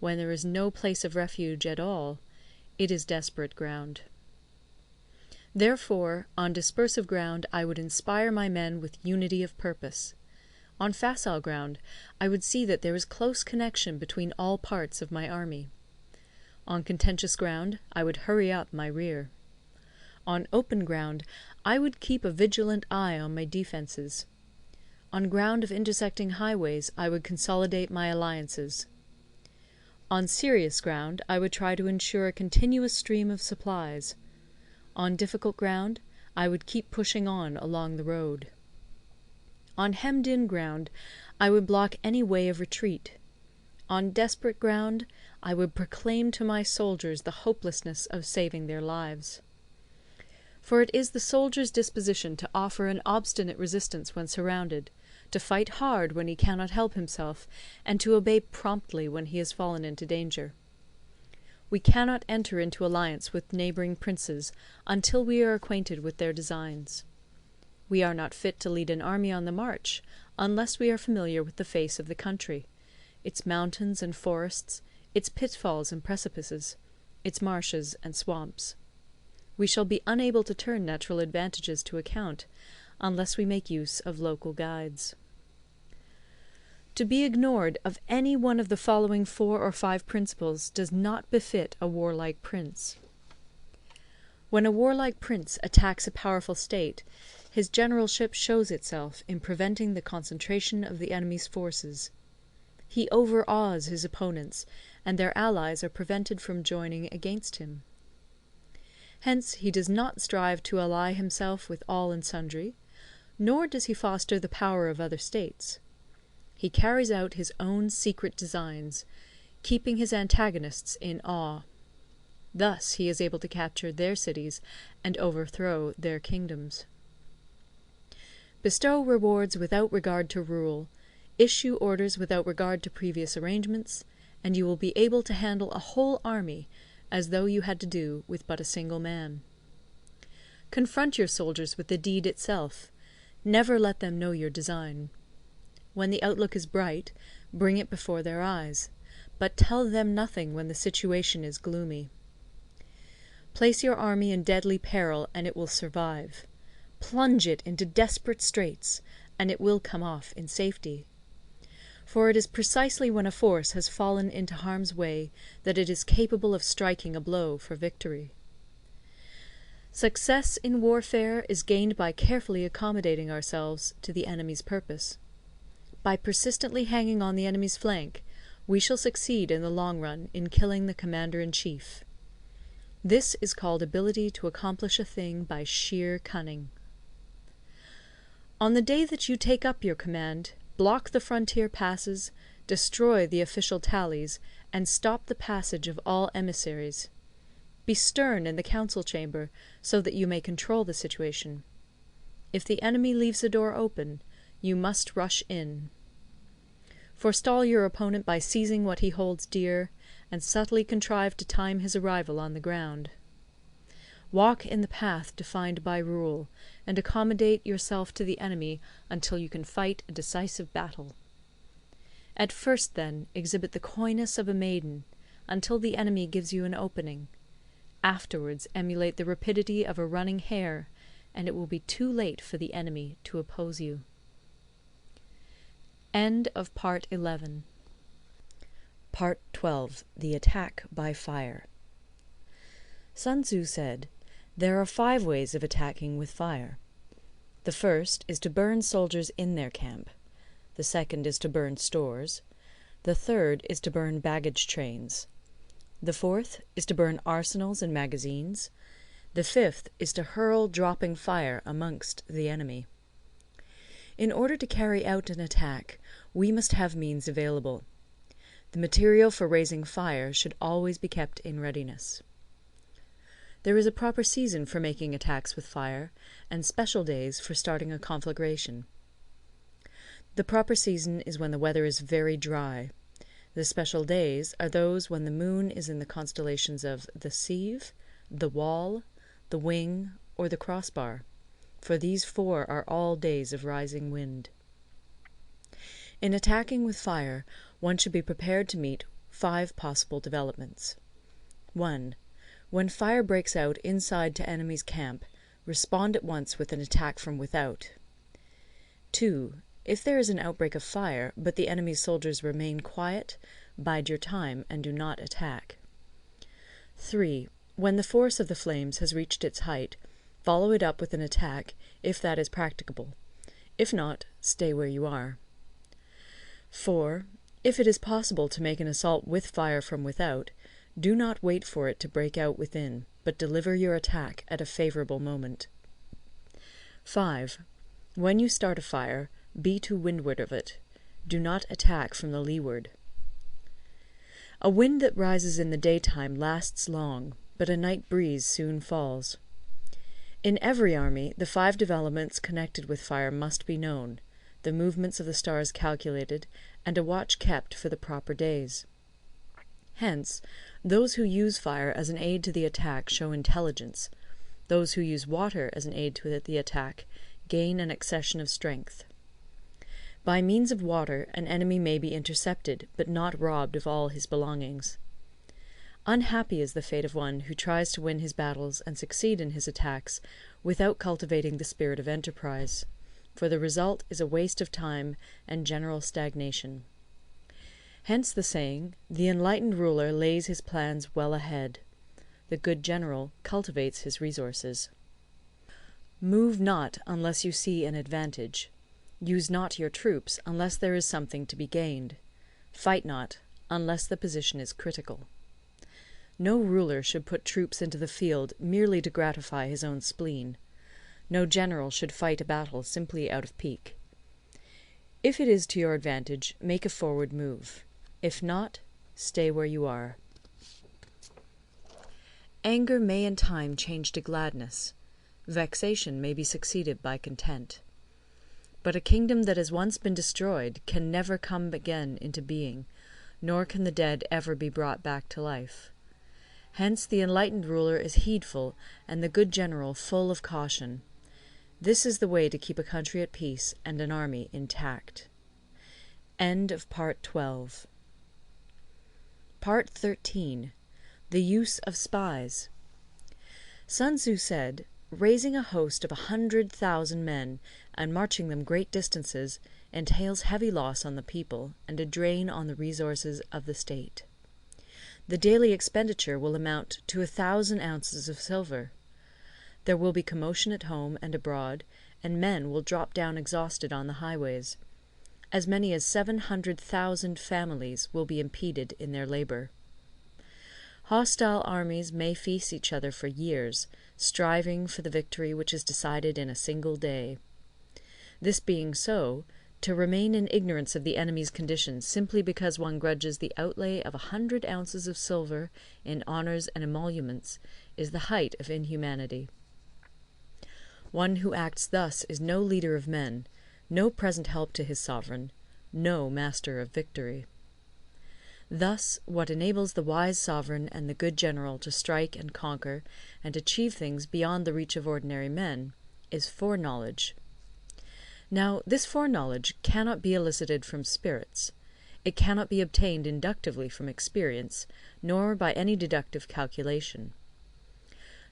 When there is no place of refuge at all, it is desperate ground. Therefore, on dispersive ground I would inspire my men with unity of purpose. On facile ground, I would see that there is close connection between all parts of my army. On contentious ground, I would hurry up my rear. On open ground, I would keep a vigilant eye on my defences. On ground of intersecting highways, I would consolidate my alliances. On serious ground, I would try to ensure a continuous stream of supplies. On difficult ground, I would keep pushing on along the road. On hemmed-in ground, I would block any way of retreat. On desperate ground, I would proclaim to my soldiers the hopelessness of saving their lives. For it is the soldier's disposition to offer an obstinate resistance when surrounded, to fight hard when he cannot help himself, and to obey promptly when he has fallen into danger. We cannot enter into alliance with neighbouring princes until we are acquainted with their designs. We are not fit to lead an army on the march unless we are familiar with the face of the country, its mountains and forests, its pitfalls and precipices, its marshes and swamps. We shall be unable to turn natural advantages to account unless we make use of local guides. To be ignored of any one of the following 4 or 5 principles does not befit a warlike prince. When a warlike prince attacks a powerful state, his generalship shows itself in preventing the concentration of the enemy's forces. He overawes his opponents, and their allies are prevented from joining against him. Hence he does not strive to ally himself with all and sundry, nor does he foster the power of other states. He carries out his own secret designs, keeping his antagonists in awe. Thus he is able to capture their cities and overthrow their kingdoms. Bestow rewards without regard to rule, issue orders without regard to previous arrangements, and you will be able to handle a whole army as though you had to do with but a single man. Confront your soldiers with the deed itself. Never let them know your design. When the outlook is bright, bring it before their eyes, but tell them nothing when the situation is gloomy. Place your army in deadly peril, and it will survive. Plunge it into desperate straits, and it will come off in safety. For it is precisely when a force has fallen into harm's way that it is capable of striking a blow for victory. Success in warfare is gained by carefully accommodating ourselves to the enemy's purpose. By persistently hanging on the enemy's flank, we shall succeed in the long run in killing the commander-in-chief. This is called ability to accomplish a thing by sheer cunning. On the day that you take up your command, block the frontier passes, destroy the official tallies, and stop the passage of all emissaries. Be stern in the council chamber, so that you may control the situation. If the enemy leaves a door open, you must rush in. Forestall your opponent by seizing what he holds dear, and subtly contrive to time his arrival on the ground. Walk in the path defined by rule, and accommodate yourself to the enemy until you can fight a decisive battle. At first, then, exhibit the coyness of a maiden, until the enemy gives you an opening. Afterwards emulate the rapidity of a running hare, and it will be too late for the enemy to oppose you. End of Part 11. Part 12. The Attack by Fire. Sun Tzu said, "There are 5 ways of attacking with fire. The first is to burn soldiers in their camp. The second is to burn stores. The third is to burn baggage trains. The fourth is to burn arsenals and magazines. The fifth is to hurl dropping fire amongst the enemy." In order to carry out an attack, we must have means available. The material for raising fire should always be kept in readiness. There is a proper season for making attacks with fire, and special days for starting a conflagration. The proper season is when the weather is very dry. The special days are those when the moon is in the constellations of the Sieve, the Wall, the Wing, or the Crossbar, for these 4 are all days of rising wind. In attacking with fire, one should be prepared to meet 5 possible developments. 1. When fire breaks out inside to enemy's camp, respond at once with an attack from without. 2. If there is an outbreak of fire, but the enemy's soldiers remain quiet, bide your time and do not attack. 3. When the force of the flames has reached its height, follow it up with an attack, if that is practicable. If not, stay where you are. 4. If it is possible to make an assault with fire from without, do not wait for it to break out within, but deliver your attack at a favourable moment. 5. When you start a fire, be to windward of it. Do not attack from the leeward. A wind that rises in the daytime lasts long, but a night breeze soon falls. In every army, the 5 developments connected with fire must be known, the movements of the stars calculated, and a watch kept for the proper days. Hence, those who use fire as an aid to the attack show intelligence. Those who use water as an aid to the attack gain an accession of strength. By means of water, an enemy may be intercepted, but not robbed of all his belongings. Unhappy is the fate of one who tries to win his battles and succeed in his attacks without cultivating the spirit of enterprise, for the result is a waste of time and general stagnation. Hence the saying, "The enlightened ruler lays his plans well ahead. The good general cultivates his resources." Move not unless you see an advantage. Use not your troops unless there is something to be gained. Fight not unless the position is critical. No ruler should put troops into the field merely to gratify his own spleen. No general should fight a battle simply out of pique. If it is to your advantage, make a forward move. If not, stay where you are. Anger may in time change to gladness. Vexation may be succeeded by content. But a kingdom that has once been destroyed can never come again into being, nor can the dead ever be brought back to life. Hence the enlightened ruler is heedful, and the good general full of caution. This is the way to keep a country at peace and an army intact. End of Part 12. Part 13. The Use of Spies. Sun Tzu said, "Raising a host of 100,000 men and marching them great distances entails heavy loss on the people and a drain on the resources of the state. The daily expenditure will amount to 1,000 ounces of silver. There will be commotion at home and abroad, and men will drop down exhausted on the highways. As many as 700,000 families will be impeded in their labour. Hostile armies may feast each other for years, striving for the victory which is decided in a single day. This being so, to remain in ignorance of the enemy's condition simply because one grudges the outlay of 100 ounces of silver in honours and emoluments is the height of inhumanity. One who acts thus is no leader of men, no present help to his sovereign, no master of victory. Thus, what enables the wise sovereign and the good general to strike and conquer and achieve things beyond the reach of ordinary men, is foreknowledge. Now, this foreknowledge cannot be elicited from spirits. It cannot be obtained inductively from experience, nor by any deductive calculation.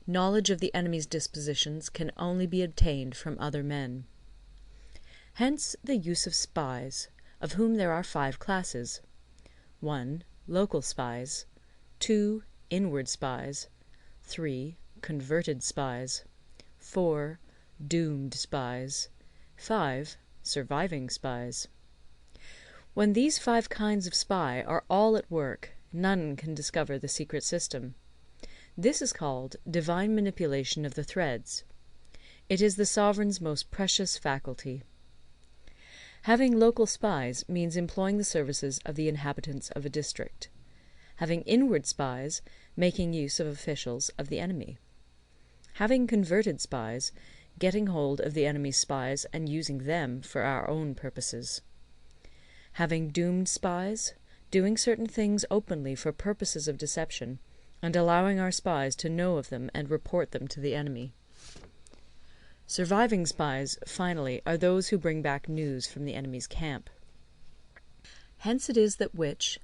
Knowledge of the enemy's dispositions can only be obtained from other men. Hence the use of spies, of whom there are 5 classes. 1. Local spies. 2. Inward spies. 3. Converted spies. 4. Doomed spies. 5. Surviving spies. When these 5 kinds of spy are all at work, none can discover the secret system. This is called divine manipulation of the threads. It is the sovereign's most precious faculty. Having local spies means employing the services of the inhabitants of a district. Having inward spies, making use of officials of the enemy. Having converted spies, getting hold of the enemy's spies and using them for our own purposes. Having doomed spies, doing certain things openly for purposes of deception, and allowing our spies to know of them and report them to the enemy. Surviving spies, finally, are those who bring back news from the enemy's camp. Hence it is that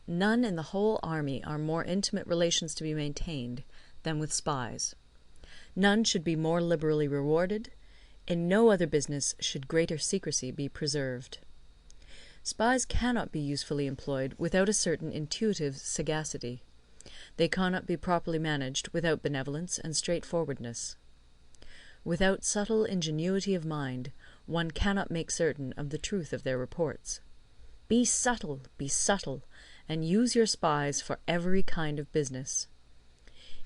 none in the whole army are more intimate relations to be maintained than with spies. None should be more liberally rewarded. In no other business should greater secrecy be preserved. Spies cannot be usefully employed without a certain intuitive sagacity. They cannot be properly managed without benevolence and straightforwardness. Without subtle ingenuity of mind, one cannot make certain of the truth of their reports. Be subtle, and use your spies for every kind of business.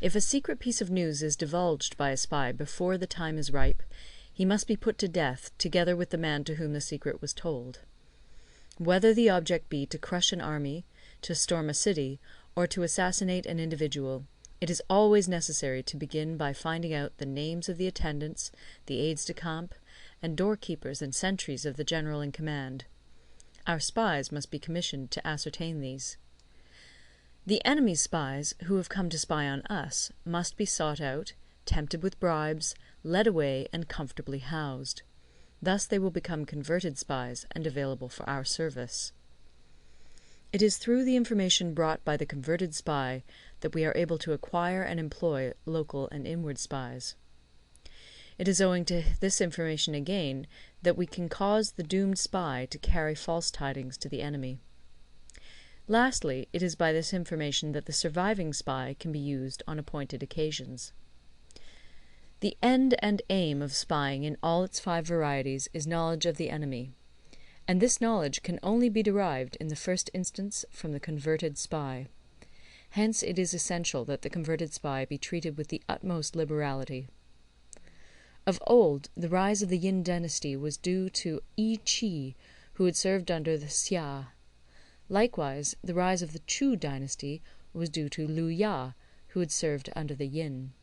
If a secret piece of news is divulged by a spy before the time is ripe, he must be put to death together with the man to whom the secret was told. Whether the object be to crush an army, to storm a city, or to assassinate an individual, it is always necessary to begin by finding out the names of the attendants, the aides de camp, and doorkeepers and sentries of the general in command. Our spies must be commissioned to ascertain these. The enemy's spies, who have come to spy on us, must be sought out, tempted with bribes, led away, and comfortably housed. Thus they will become converted spies and available for our service. It is through the information brought by the converted spy that we are able to acquire and employ local and inward spies. It is owing to this information again that we can cause the doomed spy to carry false tidings to the enemy. Lastly, it is by this information that the surviving spy can be used on appointed occasions. The end and aim of spying in all its 5 varieties is knowledge of the enemy, and this knowledge can only be derived in the first instance from the converted spy. Hence it is essential that the converted spy be treated with the utmost liberality. Of old, the rise of the Yin dynasty was due to Yi Qi, who had served under the Xia. Likewise, the rise of the Chu dynasty was due to Liu Ya, who had served under the Yin.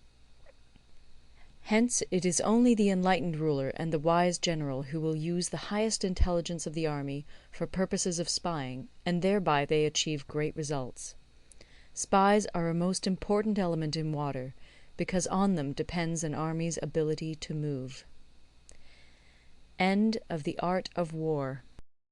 Hence it is only the enlightened ruler and the wise general who will use the highest intelligence of the army for purposes of spying, and thereby they achieve great results. Spies are a most important element in water, because on them depends an army's ability to move. End of the Art of War.